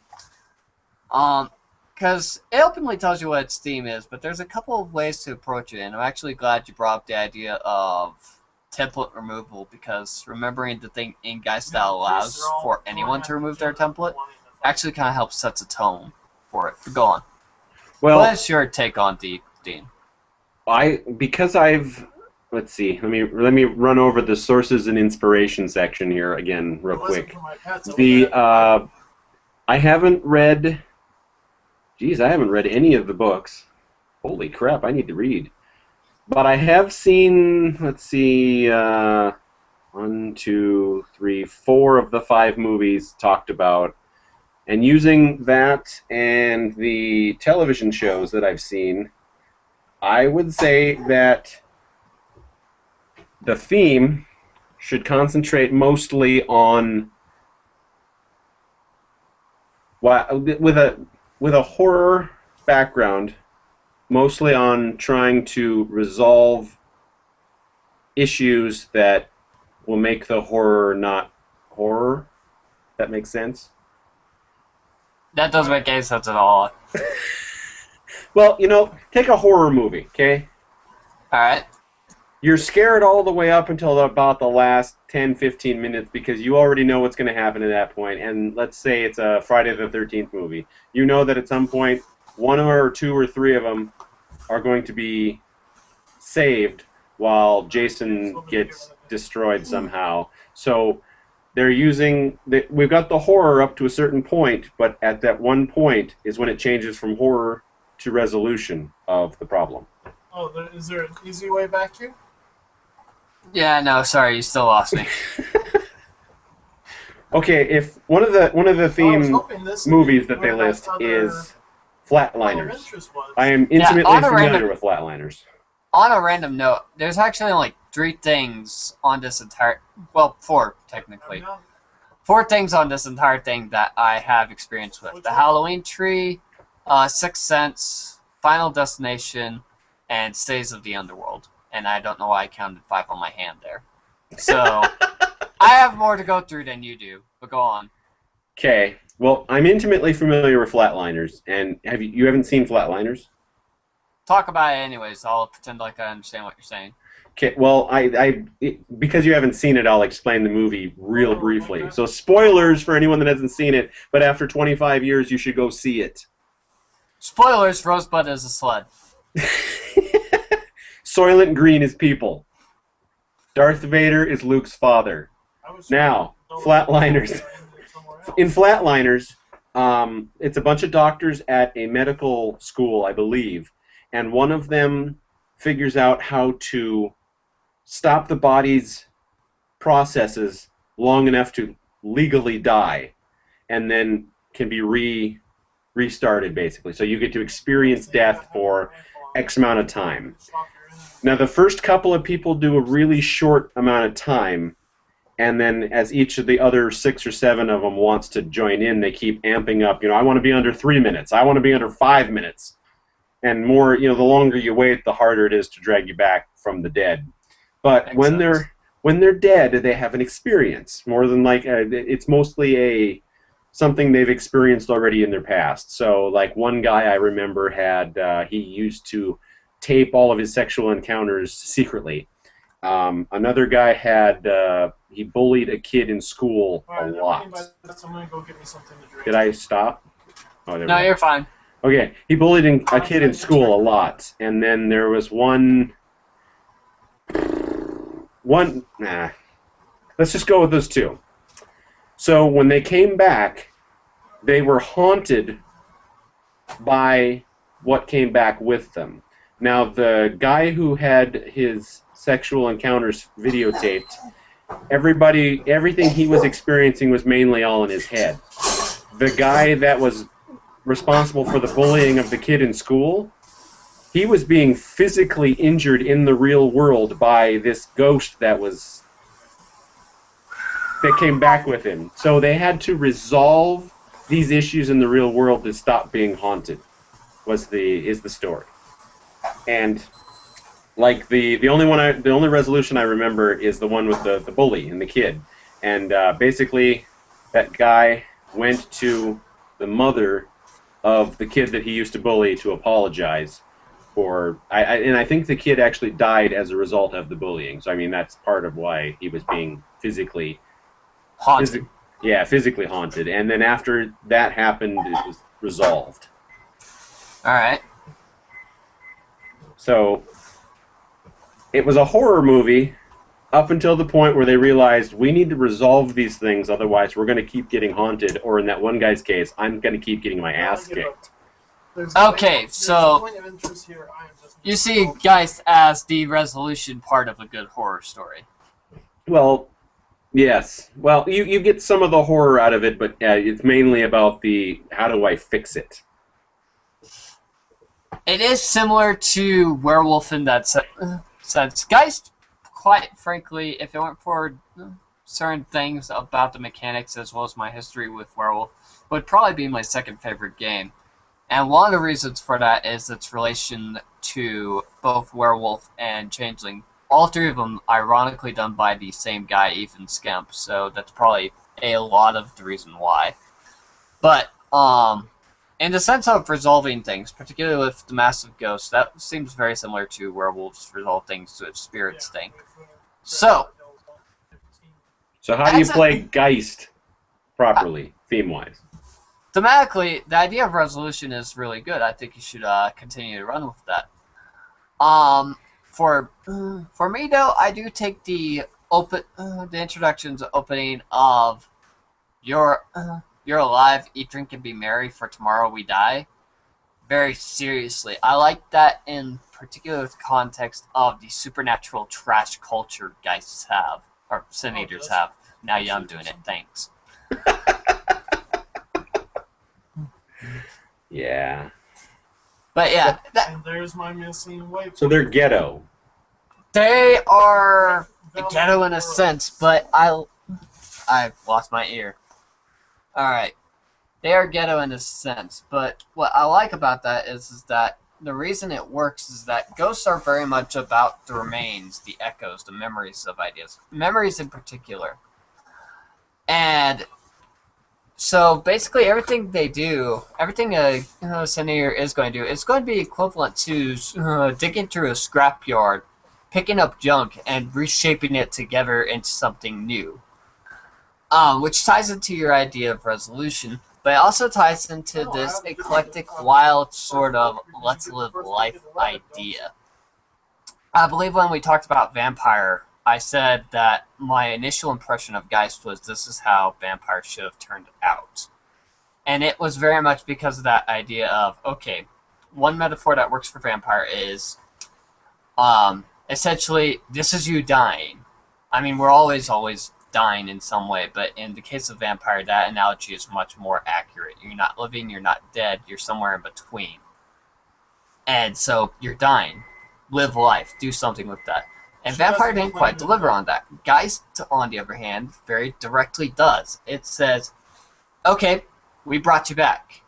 Because it openly tells you what its theme is, but there's a couple of ways to approach it, and I'm actually glad you brought up the idea of template removal, because remembering the thing in Geist that allows for anyone to remove their template actually kind of helps sets a tone for it. But go on. Well, What is your take on Dean? because I've let's see. Let me run over the sources and inspiration section here again, real It wasn't quick. for my pets. The I haven't read. Geez, I haven't read any of the books. Holy crap! I need to read. But I have seen. Let's see. One, two, three, four of the five movies talked about. And using that and the television shows that I've seen, I would say that the theme should concentrate mostly on with a horror background, mostly on trying to resolve issues that will make the horror not horror. That makes sense. That doesn't make any sense at all. Well, take a horror movie, okay? Alright. You're scared all the way up until about the last 10, 15 minutes because you already know what's going to happen at that point. And let's say it's a Friday the 13th movie. You know that at some point, one or two or three of them are going to be saved while Jason gets destroyed somehow. So we've got the horror up to a certain point, but at that one point is when it changes from horror to resolution of the problem. Oh, is there an easy way back here? Yeah, no, sorry, you still lost me. Okay, if one of the theme movies that they list is Of Flatliners. interest was. I am intimately on a familiar random- with Flatliners. On a random note, there's actually only 3 things on this entire... Well, 4, technically. Yeah. 4 things on this entire thing that I have experience with. The Halloween Tree, Sixth Sense, Final Destination, and Stays of the Underworld. And I don't know why I counted 5 on my hand there. So, I have more to go through than you do, but go on. Okay, well, I'm intimately familiar with Flatliners, and you haven't seen Flatliners? Talk about it anyways, I'll pretend like I understand what you're saying. Okay, well, because you haven't seen it, I'll explain the movie real briefly. So, spoilers for anyone that hasn't seen it, but after 25 years, you should go see it. Spoilers, Rosebud is a sled. Soylent Green is people. Darth Vader is Luke's father. Now, Flatliners. In Flatliners, it's a bunch of doctors at a medical school, I believe, and one of them figures out how to stop the body's processes long enough to legally die, and then can be restarted, basically. So you get to experience death for X amount of time. Now, the first couple of people do a really short amount of time, and then as each of the other 6 or 7 of them wants to join in, they keep amping up. I want to be under 3 minutes. I want to be under 5 minutes. And more, the longer you wait, the harder it is to drag you back from the dead. But when they're dead, they have an experience. More than it's mostly something they've experienced already in their past. So, like, one guy I remember he used to tape all of his sexual encounters secretly. Another guy he bullied a kid in school a lot. I'm gonna go get me something to drink. Did I stop? Oh, No, you're fine. Okay, he bullied a kid in school a lot, and then there was one. Let's just go with those 2. So when they came back, they were haunted by what came back with them. Now, the guy who had his sexual encounters videotaped, everything he was experiencing was mainly all in his head. The guy that was responsible for the bullying of the kid in school, he was being physically injured in the real world by this ghost that came back with him. So they had to resolve these issues in the real world to stop being haunted. Is the story. And like the only resolution I remember is the one with the bully and the kid. And basically that guy went to the mother of the kid that he used to bully to apologize for. And I think the kid actually died as a result of the bullying. So I mean that's part of why he was being physically Haunted. physically haunted. And then after that happened, it was resolved. All right. So it was a horror movie up until the point where they realized we need to resolve these things, otherwise we're going to keep getting haunted, or in that one guy's case, I'm going to keep getting my ass kicked. Okay, so you see Geist as the resolution part of a good horror story. Well, yes. Well, you get some of the horror out of it, but it's mainly about the how do I fix it. It is similar to Werewolf in that sense. Geist, quite frankly, if it weren't for certain things about the mechanics as well as my history with Werewolf, would probably be my second favorite game. And one of the reasons for that is its relation to both Werewolf and Changeling. All three of them ironically done by the same guy, Ethan Skemp, so that's probably a lot of the reason why. But, in the sense of resolving things, particularly with the Massive Ghost, that seems very similar to Werewolves resolve things to its spirits thing. So how do you play Geist properly, theme-wise? Thematically, the idea of resolution is really good. I think you should continue to run with that. For me though, I do take the introduction's opening of you're alive, eat, drink, and be merry, for tomorrow we die very seriously. I like that in particular with the context of the supernatural trash culture Geists have, or Sin Eaters have. Now yeah, I'm doing it. Thanks. Yeah. But yeah, and there's my missing weight. So they're ghetto. They are ghetto in a sense, but I've lost my ear. Alright. They are ghetto in a sense, but what I like about that is that the reason it works is that ghosts are very much about the remains, the echoes, the memories of ideas. Memories in particular. And so basically everything they do, everything a Senator is going to do, is going to be equivalent to digging through a scrapyard, picking up junk, and reshaping it together into something new. Which ties into your idea of resolution, but it also ties into this eclectic, wild sort of let's live life idea. I believe when we talked about Vampire, I said that my initial impression of Geist was this is how Vampire should have turned out. And it was very much because of that idea of, okay, one metaphor that works for Vampire is essentially, this is you dying. I mean, we're always dying in some way, but in the case of Vampire, that analogy is much more accurate. You're not living, you're not dead, you're somewhere in between. And so, you're dying. Live life. Do something with that. And Vampire didn't quite deliver on that. Geist, on the other hand, very directly does. It says, okay, we brought you back.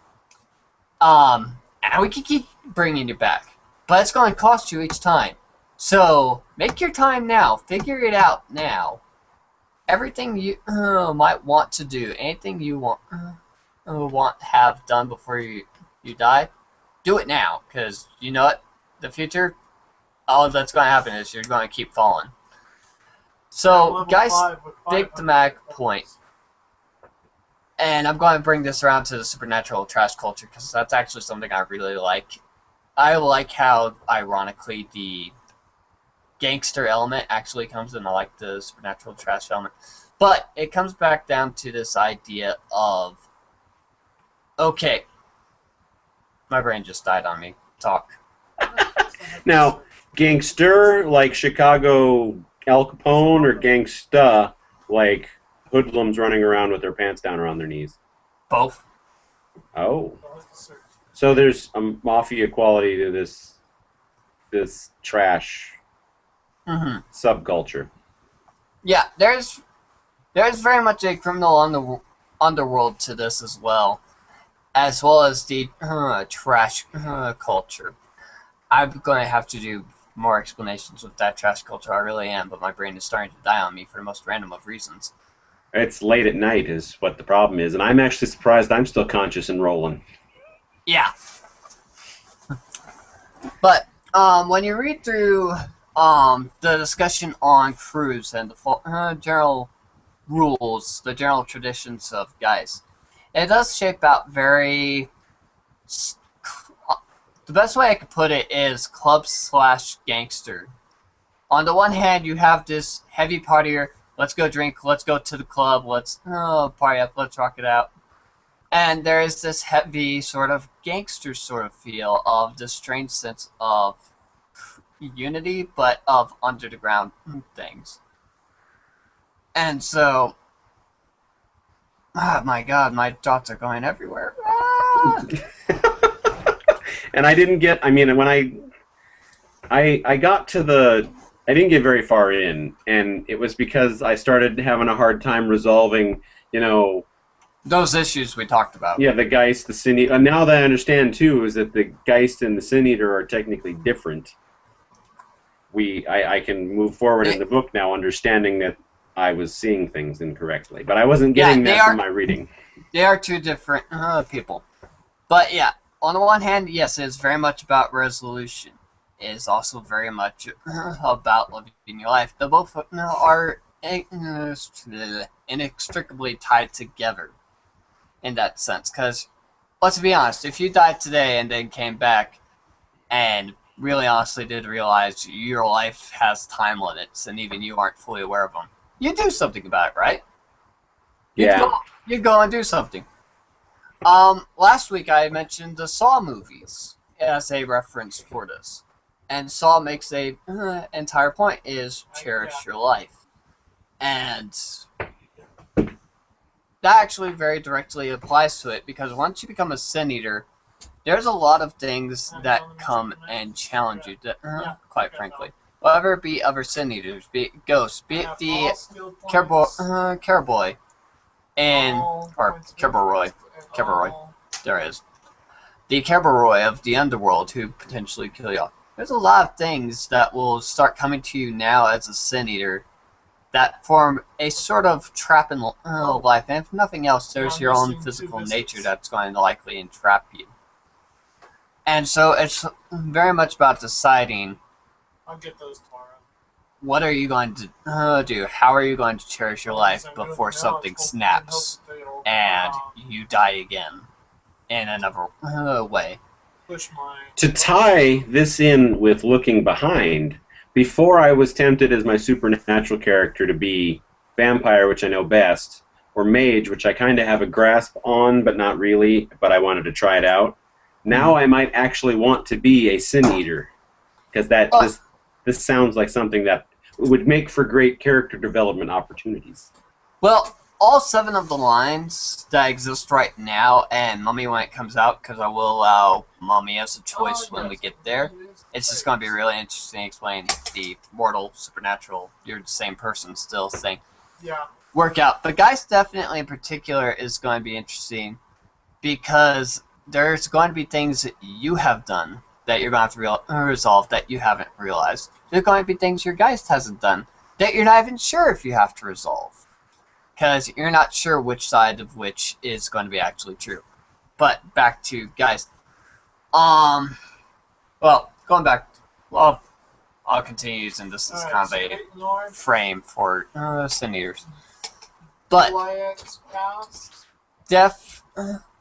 And we can keep bringing you back. But it's going to cost you each time. So, make your time now. Figure it out now. Everything you might want to do, anything you want to have done before you die, do it now. Because, you know what? The future, all that's going to happen is you're going to keep falling. So, guys, big thematic point. And I'm going to bring this around to the supernatural trash culture, because that's actually something I really like. I like how, ironically, the gangster element actually comes in. I like the supernatural trash element. But it comes back down to this idea of, okay, my brain just died on me. Talk. Now, gangster like Chicago Al Capone, or gangsta like hoodlums running around with their pants down around their knees? Both. Oh. So there's a mafia quality to this trash subculture. Yeah, there's very much a criminal underworld to this as well as the trash culture. I'm going to have to do more explanations with that trash culture. I really am, but my brain is starting to die on me for the most random of reasons. It's late at night is what the problem is, and I'm actually surprised I'm still conscious and rolling. Yeah. But when you read through the discussion on crews and the general rules, the general traditions of Geist, it does shape out very the best way I could put it is club/gangster. On the one hand, you have this heavy partier, let's go drink, let's go to the club, let's party up, let's rock it out. And there is this heavy sort of gangster sort of feel of this strange sense of unity, but of under the ground things. And so, oh my god, my thoughts are going everywhere. Ah! And I didn't get, I mean, when I got to the, I didn't get very far in, and it was because I started having a hard time resolving, you know, those issues we talked about. Yeah, the Geist, the Sin Eater. And now that I understand, too, is that the Geist and the Sin Eater are technically different. I can move forward in the book now understanding that I was seeing things incorrectly. But I wasn't getting that from my reading. They are two different people. But yeah, on the one hand, yes, it's very much about resolution. It is also very much about living your life. They both are inextricably tied together in that sense. Because, let's be honest, if you died today and then came back and really honestly did realize your life has time limits and even you aren't fully aware of them, you do something about it, right? Yeah. You go and do something. Last week I mentioned the Saw movies as a reference for this. And Saw makes a entire point is cherish your life. And that actually very directly applies to it, because once you become a Sin Eater, there's a lot of things that come and challenge you, quite frankly. Whether it be other Sin Eaters, be it ghosts, be it the Carboy, or Kerberoy, there is. The Kerberoy of the underworld who potentially kill you off. There's a lot of things that will start coming to you now as a Sin Eater that form a sort of trap in life, and if nothing else, there's your own physical nature that's going to likely entrap you. And so it's very much about deciding, I'll get those tomorrow. What are you going to do? How are you going to cherish your life before something snaps and you die again in another way? To tie this in with looking behind, before I was tempted as my supernatural character to be vampire, which I know best, or mage, which I kind of have a grasp on, but not really, but I wanted to try it out. Now I might actually want to be a Sin Eater, because this sounds like something that would make for great character development opportunities. Well, all 7 of the lines that exist right now, and Mummy when it comes out, because I will allow Mummy as a choice when we get there. It's just going to be really interesting to explain the mortal, supernatural, you're the same person still thing. Yeah. Work out. But Geist definitely in particular is going to be interesting, because there's going to be things that you have done that you're going to have to resolve that you haven't realized. There's going to be things your Geist hasn't done that you're not even sure if you have to resolve, because you're not sure which side of which is going to be actually true. But back to Geist. Well, going back, well, I'll continue using this as kind of a frame for Sin Eaters. But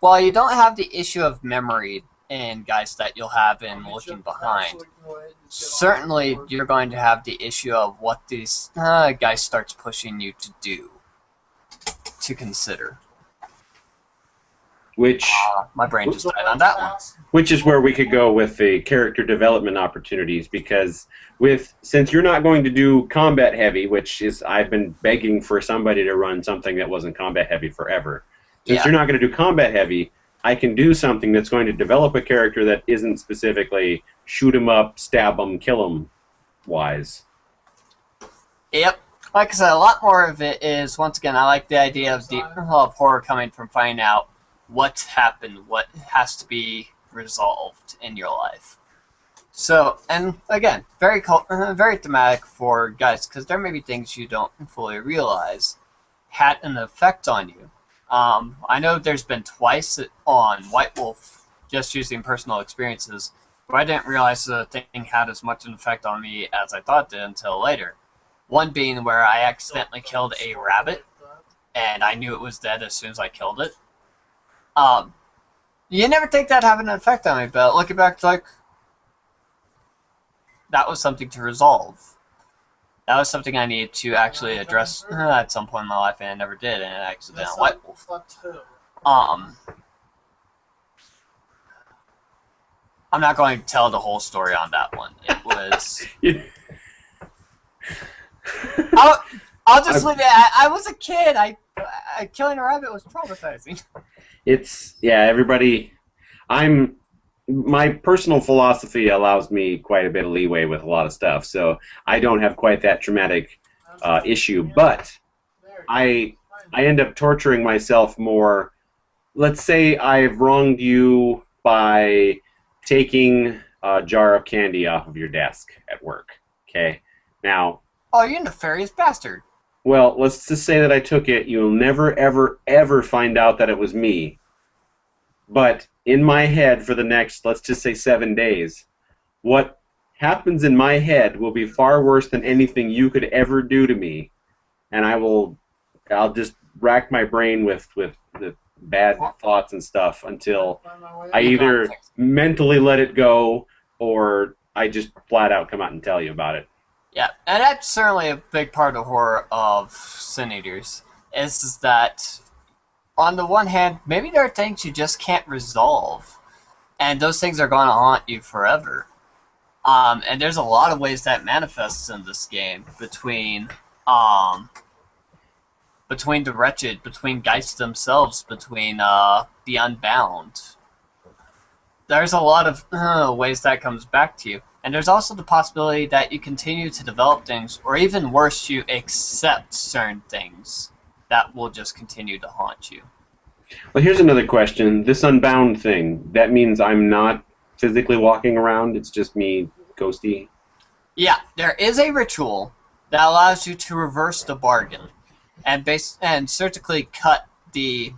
while you don't have the issue of memory in Geist that you'll have in looking behind, certainly you're going to have the issue of what this Geist starts pushing you to do, to consider. Which my brain just died on that one. Which is where we could go with the character development opportunities, because since you're not going to do combat heavy, which is I've been begging for somebody to run something that wasn't combat heavy forever. Since you're not going to do combat heavy, I can do something that's going to develop a character that isn't specifically shoot 'em up, stab 'em, kill 'em wise. Yep. Like I said, a lot more of it is, once again, I like the idea of horror coming from finding out what's happened, what has to be resolved in your life. So, and again, very thematic for Geist, because there may be things you don't fully realize had an effect on you. I know there's been twice on White Wolf, just using personal experiences, where I didn't realize the thing had as much an effect on me as I thought it did until later. One being where I accidentally killed a rabbit, and I knew it was dead as soon as I killed it. You never think that having an effect on me, but looking back, it's like, that was something to resolve. That was something I needed to actually address at some point in my life, and I never did, and I accidentally White Wolf. I'm not going to tell the whole story on that one. It was. I'll just leave it at, I was a kid. Killing a rabbit was traumatizing. Everybody. My personal philosophy allows me quite a bit of leeway with a lot of stuff, so I don't have quite that traumatic issue. But I end up torturing myself more. Let's say I've wronged you by taking a jar of candy off of your desk at work. Okay, now. Oh, you nefarious bastard. Well, let's just say that I took it. You'll never, ever, ever find out that it was me. But in my head for the next, let's just say 7 days, what happens in my head will be far worse than anything you could ever do to me. And I'll just rack my brain with bad thoughts and stuff until I either mentally let it go or I just flat out come out and tell you about it. Yeah, and that's certainly a big part of the horror of Sin Eaters, is that on the one hand, maybe there are things you just can't resolve, and those things are going to haunt you forever. And there's a lot of ways that manifests in this game between the wretched, between Geist themselves, between the Unbound. There's a lot of ways that comes back to you. And there's also the possibility that you continue to develop things, or even worse, you accept certain things that will just continue to haunt you. Well, here's another question. This Unbound thing, that means I'm not physically walking around, it's just me ghosty? Yeah, there is a ritual that allows you to reverse the bargain and surgically cut the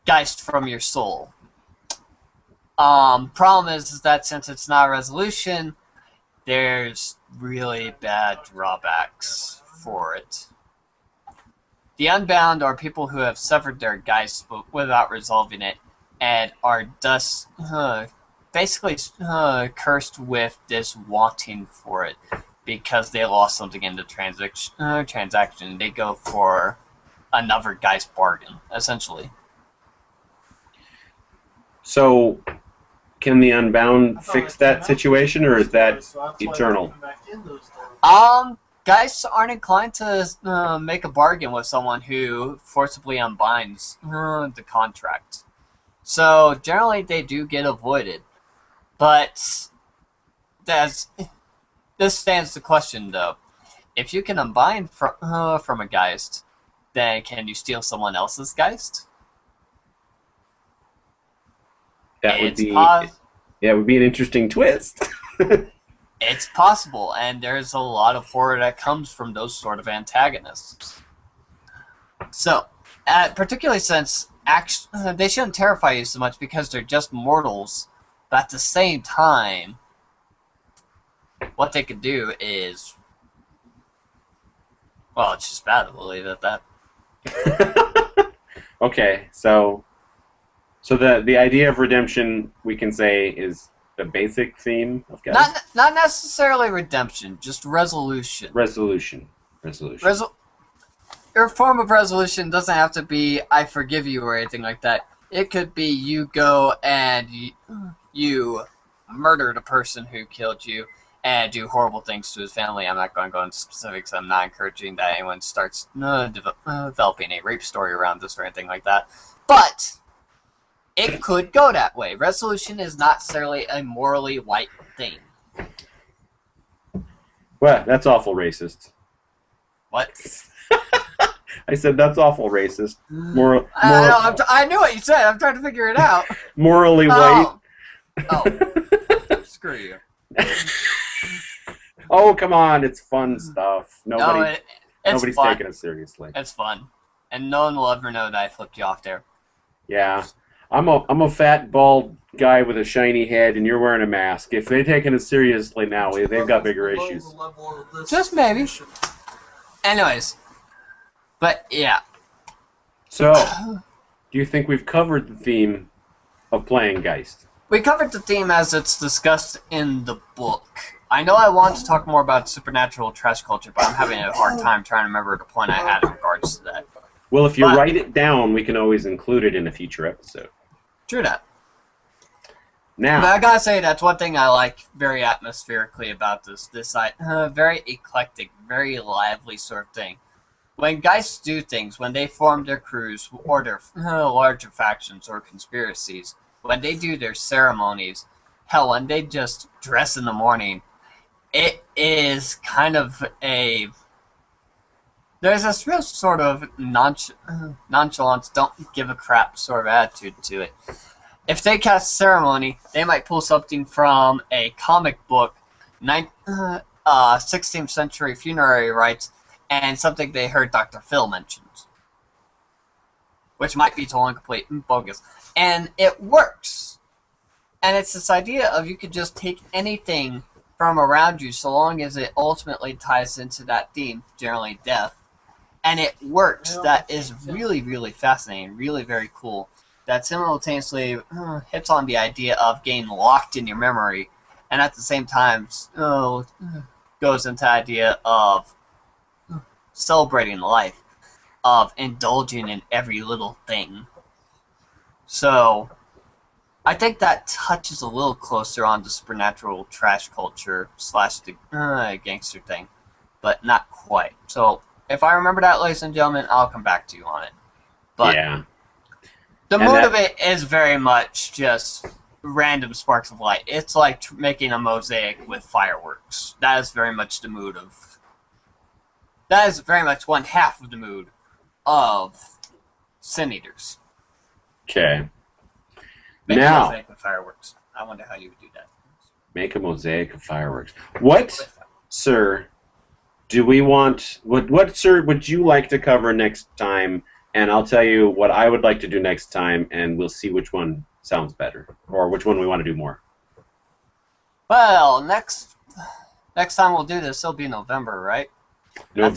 Geist from your soul. Problem is that since it's not a resolution, there's really bad drawbacks for it. The Unbound are people who have severed their Geist without resolving it, and are thus basically cursed with this wanting for it, because they lost something in the transaction. They go for another Geist bargain, essentially. So, can the Unbound fix that situation, or is that eternal? Geists aren't inclined to make a bargain with someone who forcibly unbinds the contract. So, generally, they do get avoided. But, this stands the question, though. If you can unbind from a Geist, then can you steal someone else's Geist? That would be an interesting twist. It's possible, and there's a lot of horror that comes from those sort of antagonists. So, particularly since they shouldn't terrify you so much because they're just mortals, but at the same time, what they could do is, well, it's just bad. We'll leave it at that. Okay, so the idea of redemption, we can say, is the basic theme of Geist? Not necessarily redemption, just resolution. Resolution. Your form of resolution doesn't have to be "I forgive you" or anything like that. It could be you go and you murder the person who killed you and do horrible things to his family. I'm not going to go into specifics. I'm not encouraging that anyone starts developing a rape story around this or anything like that. But it could go that way. Resolution is not necessarily a morally right thing. Well, that's awful racist. What? I said that's awful racist. I knew what you said. I'm trying to figure it out. Morally white. Oh. Screw you. Oh, come on. It's fun stuff. Nobody's fun. taking it seriously. It's fun. And no one will ever know that I flipped you off there. Yeah. I'm a fat, bald guy with a shiny head, and you're wearing a mask. If they're taking it seriously now, they've got bigger issues. Just maybe. Anyways. But, yeah. So, do you think we've covered the theme of playing Geist? We covered the theme as it's discussed in the book. I know I want to talk more about supernatural trash culture, but I'm having a hard time trying to remember the point I had in regards to that. Well, if you write it down, we can always include it in a future episode. True that. Now, but I gotta say, that's one thing I like very atmospherically about this very eclectic, very lively sort of thing. When Geist do things, when they form their crews or their larger factions or conspiracies, when they do their ceremonies, hell, when they just dress in the morning, it is kind of a... There's this real sort of nonchalance, don't give a crap sort of attitude to it. If they cast ceremony, they might pull something from a comic book, 16th century funerary rites, and something they heard Dr. Phil mentions, which might be totally complete and bogus. And it works. And it's this idea of you could just take anything from around you so long as it ultimately ties into that theme, generally death. And it works. That is really, really fascinating, really very cool. That simultaneously hits on the idea of getting locked in your memory, and at the same time goes into the idea of celebrating life, of indulging in every little thing. So, I think that touches a little closer on the supernatural trash culture / the gangster thing, but not quite. So, if I remember that, ladies and gentlemen, I'll come back to you on it. But yeah. The mood of it is very much just random sparks of light. It's like making a mosaic with fireworks. That is very much the mood of... That is very much one half of the mood of Sin Eaters. Okay. Make a Now, mosaic with fireworks. I wonder how you would do that. make a mosaic of fireworks. What, sir, do we want... What, sir, would you like to cover next time? And I'll tell you what I would like to do next time, and we'll see which one sounds better, or which one we want to do more. Well, next time we'll do this, it'll be November, right? No,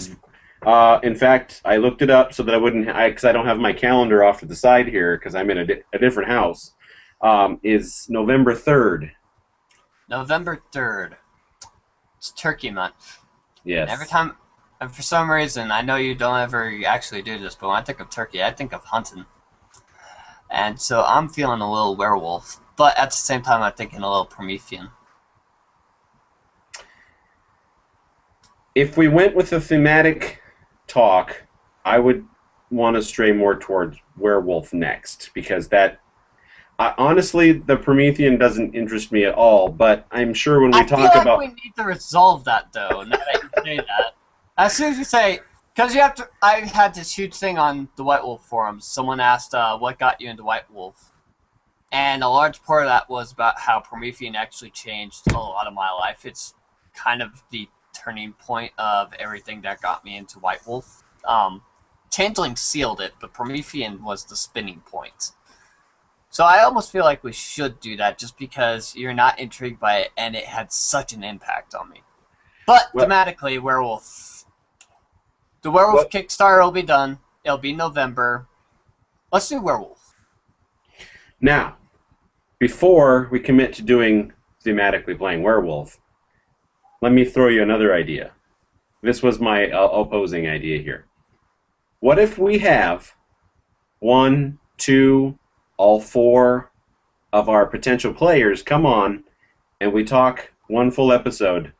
in fact, I looked it up so that I wouldn't, because I don't have my calendar off to the side here, because I'm in a different house. Is November 3rd. November 3rd. It's Turkey Month. Yes. And every time, and for some reason, I know you don't ever actually do this, but when I think of turkey, I think of hunting. And so I'm feeling a little werewolf, but at the same time, I'm thinking a little Promethean. If we went with a thematic talk, I would want to stray more towards werewolf next, because that... honestly, the Promethean doesn't interest me at all, but I'm sure when we talk I feel like about... we need to resolve that, though, now that you say that. As soon as you say... Because you have to... I had this huge thing on the White Wolf forums. Someone asked, what got you into White Wolf? And a large part of that was about how Promethean actually changed a lot of my life. It's kind of the turning point of everything that got me into White Wolf. Changeling sealed it, but Promethean was the spinning point. So I almost feel like we should do that just because you're not intrigued by it and it had such an impact on me. But thematically, Werewolf. The Werewolf Kickstarter will be done. It'll be November. Let's do Werewolf. Now, before we commit to doing thematically playing Werewolf, let me throw you another idea. This was my opposing idea here. What if we have 1, 2, all 4 of our potential players come on and we talk one full episode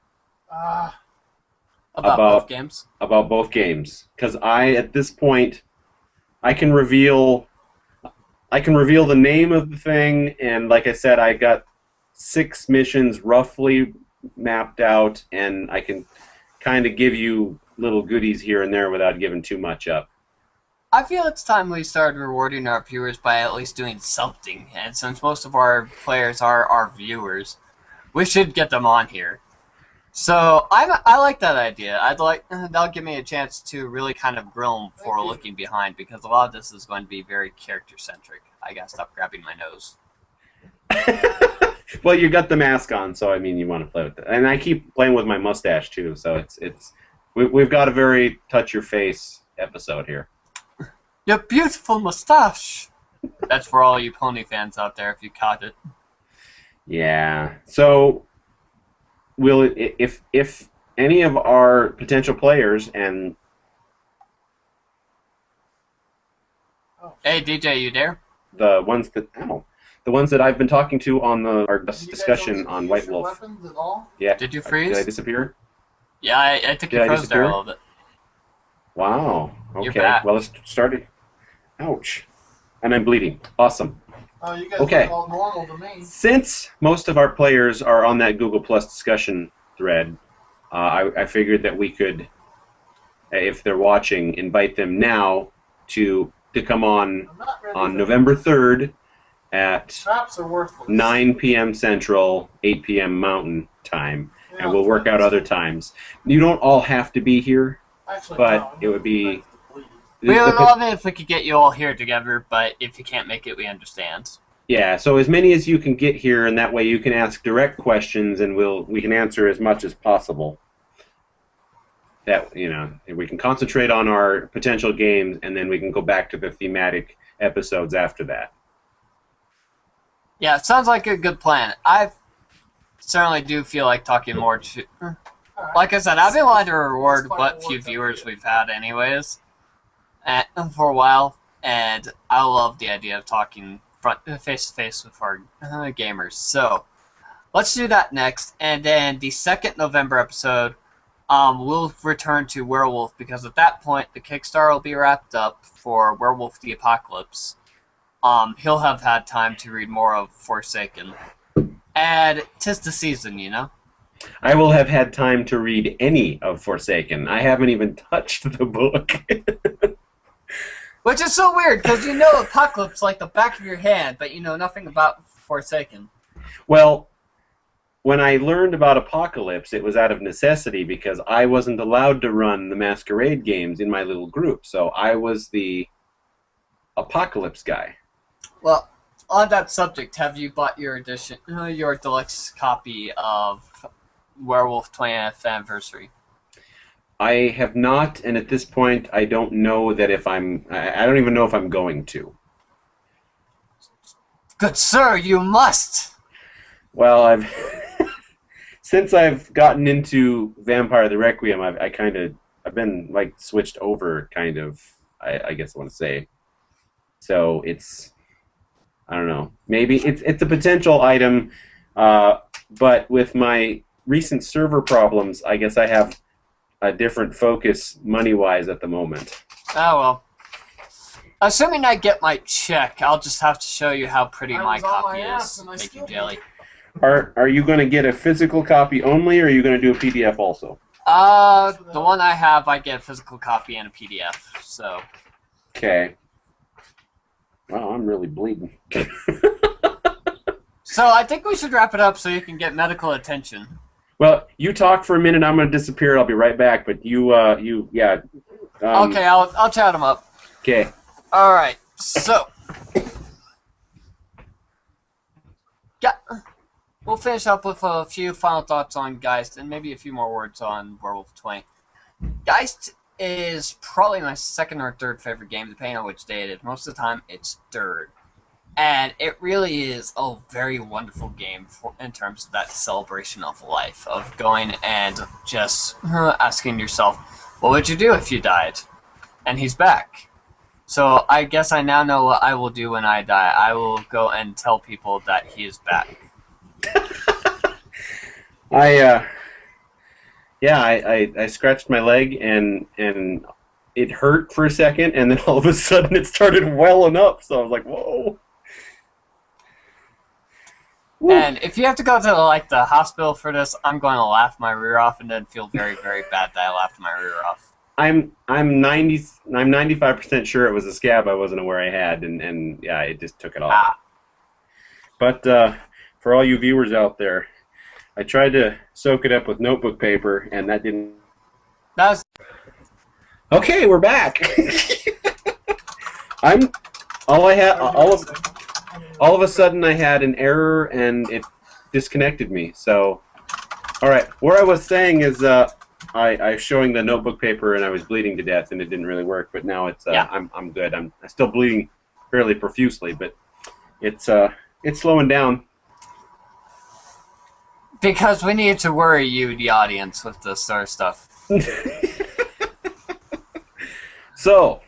about both games? About both games. Because at this point, I can reveal the name of the thing, and like I said, I got 6 missions roughly mapped out, and I can kind of give you little goodies here and there without giving too much up. I feel it's time we started rewarding our viewers by at least doing something, and since most of our players are our viewers, we should get them on here. So I like that idea. That'll give me a chance to really kind of grill them before looking behind, because a lot of this is going to be very character-centric. I gotta stop grabbing my nose. Well, you got the mask on, so I mean, you want to play with it. And I keep playing with my mustache too, so we've got a very touch-your-face episode here. Your beautiful mustache. That's for all you pony fans out there, if you caught it. Yeah. So will if any of our potential players and Hey, DJ, you there? the ones that I've been talking to on our discussion on White Wolf. Yeah. Did you freeze? Did I disappear? Yeah, I think you froze there a little bit. Wow. You're Okay. back. Well, let's start it. Ouch. And I'm bleeding. Awesome. Oh, you guys Okay. look all normal to me. Since most of our players are on that Google Plus discussion thread, I figured that we could, if they're watching, invite them now to come on I'm not ready on for November 3rd at Traps are worthless. 9 p.m. Central, 8 p.m. Mountain Time, Yeah, and we'll work out other times. You don't all have to be here, Actually, but no, it would be... We would love it if we could get you all here together, but if you can't make it, we understand. Yeah, so as many as you can get here, and that way you can ask direct questions, and we can answer as much as possible. That, you know, we can concentrate on our potential games, and then we can go back to the thematic episodes after that. Yeah, it sounds like a good plan. I certainly do feel like talking more to... Like I said, I've been wanting to reward what few viewers we've had anyways for a while, and I love the idea of talking face-to-face with our gamers. So, let's do that next, and then the second November episode, we'll return to Werewolf, because at that point, the Kickstarter will be wrapped up for Werewolf the Apocalypse. He'll have had time to read more of Forsaken. And 'tis the season, you know? I will have had time to read any of Forsaken. I haven't even touched the book. Which is so weird, because you know Apocalypse like the back of your hand, but you know nothing about Forsaken. Well, when I learned about Apocalypse, it was out of necessity because I wasn't allowed to run the Masquerade games in my little group, so I was the Apocalypse guy. Well, on that subject, have you bought your edition, your deluxe copy of Werewolf 20th Anniversary? I have not, and at this point, I don't know that if I don't even know if I'm going to. Good sir, you must! Well, since I've gotten into Vampire the Requiem, I've been like switched over, kind of. I guess I want to say. So it's, I don't know. Maybe it's a potential item, but with my recent server problems, I guess I have a different focus money-wise at the moment. Oh well. Assuming I get my check, I'll just have to show you how pretty my copy is. Thank you, Jelly. Are you going to get a physical copy only, or are you going to do a PDF also? The one I have, I get a physical copy and a PDF, so... Okay. Wow, I'm really bleeding. So I think we should wrap it up so you can get medical attention. Well, you talk for a minute. I'm going to disappear. I'll be right back. But yeah. Okay, I'll chat him up. Okay. All right. So, yeah, we'll finish up with a few final thoughts on Geist and maybe a few more words on Werewolf 20. Geist is probably my second or third favorite game, depending on which day it is. Most of the time, it's third. And it really is a very wonderful game in terms of that celebration of life, of going and just asking yourself, what would you do if you died? And he's back. So I guess I now know what I will do when I die. I will go and tell people that he is back. I scratched my leg and it hurt for a second, and then all of a sudden it started welling up. So I was like, whoa. Woo. And if you have to go to the hospital for this, I'm going to laugh my rear off and then feel very, very bad that I laughed my rear off. I'm 95% sure it was a scab I wasn't aware I had, and yeah, it just took it off. Ah. But for all you viewers out there, I tried to soak it up with notebook paper, and that didn't. That's Okay, we're back. All of a sudden I had an error and it disconnected me. So, all right, what I was saying is I was showing the notebook paper and I was bleeding to death and it didn't really work. But now it's Yeah. I'm good. I'm still bleeding fairly profusely, but it's slowing down. Because we need to worry you, the audience, with the star stuff. So,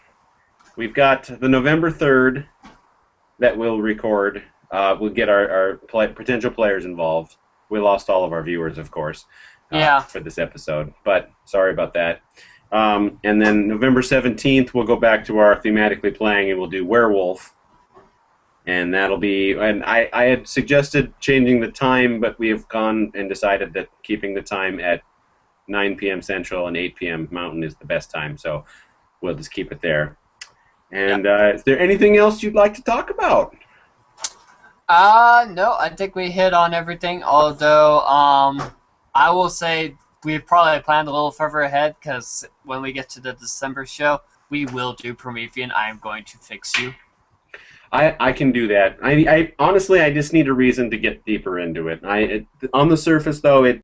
we've got the November 3rd that we'll record. We'll get our potential players involved. We lost all of our viewers, of course, for this episode. But sorry about that. And then November 17th, we'll go back to our thematically playing, and we'll do Werewolf. And that'll be... And I had suggested changing the time, but we have gone and decided that keeping the time at 9 p.m. Central and 8 p.m. Mountain is the best time. So we'll just keep it there. And is there anything else you'd like to talk about? No, I think we hit on everything, although I will say we've probably planned a little further ahead, because when we get to the December show, we will do Promethean. I am going to fix you. I can do that. I honestly, I just need a reason to get deeper into it. On the surface, though, it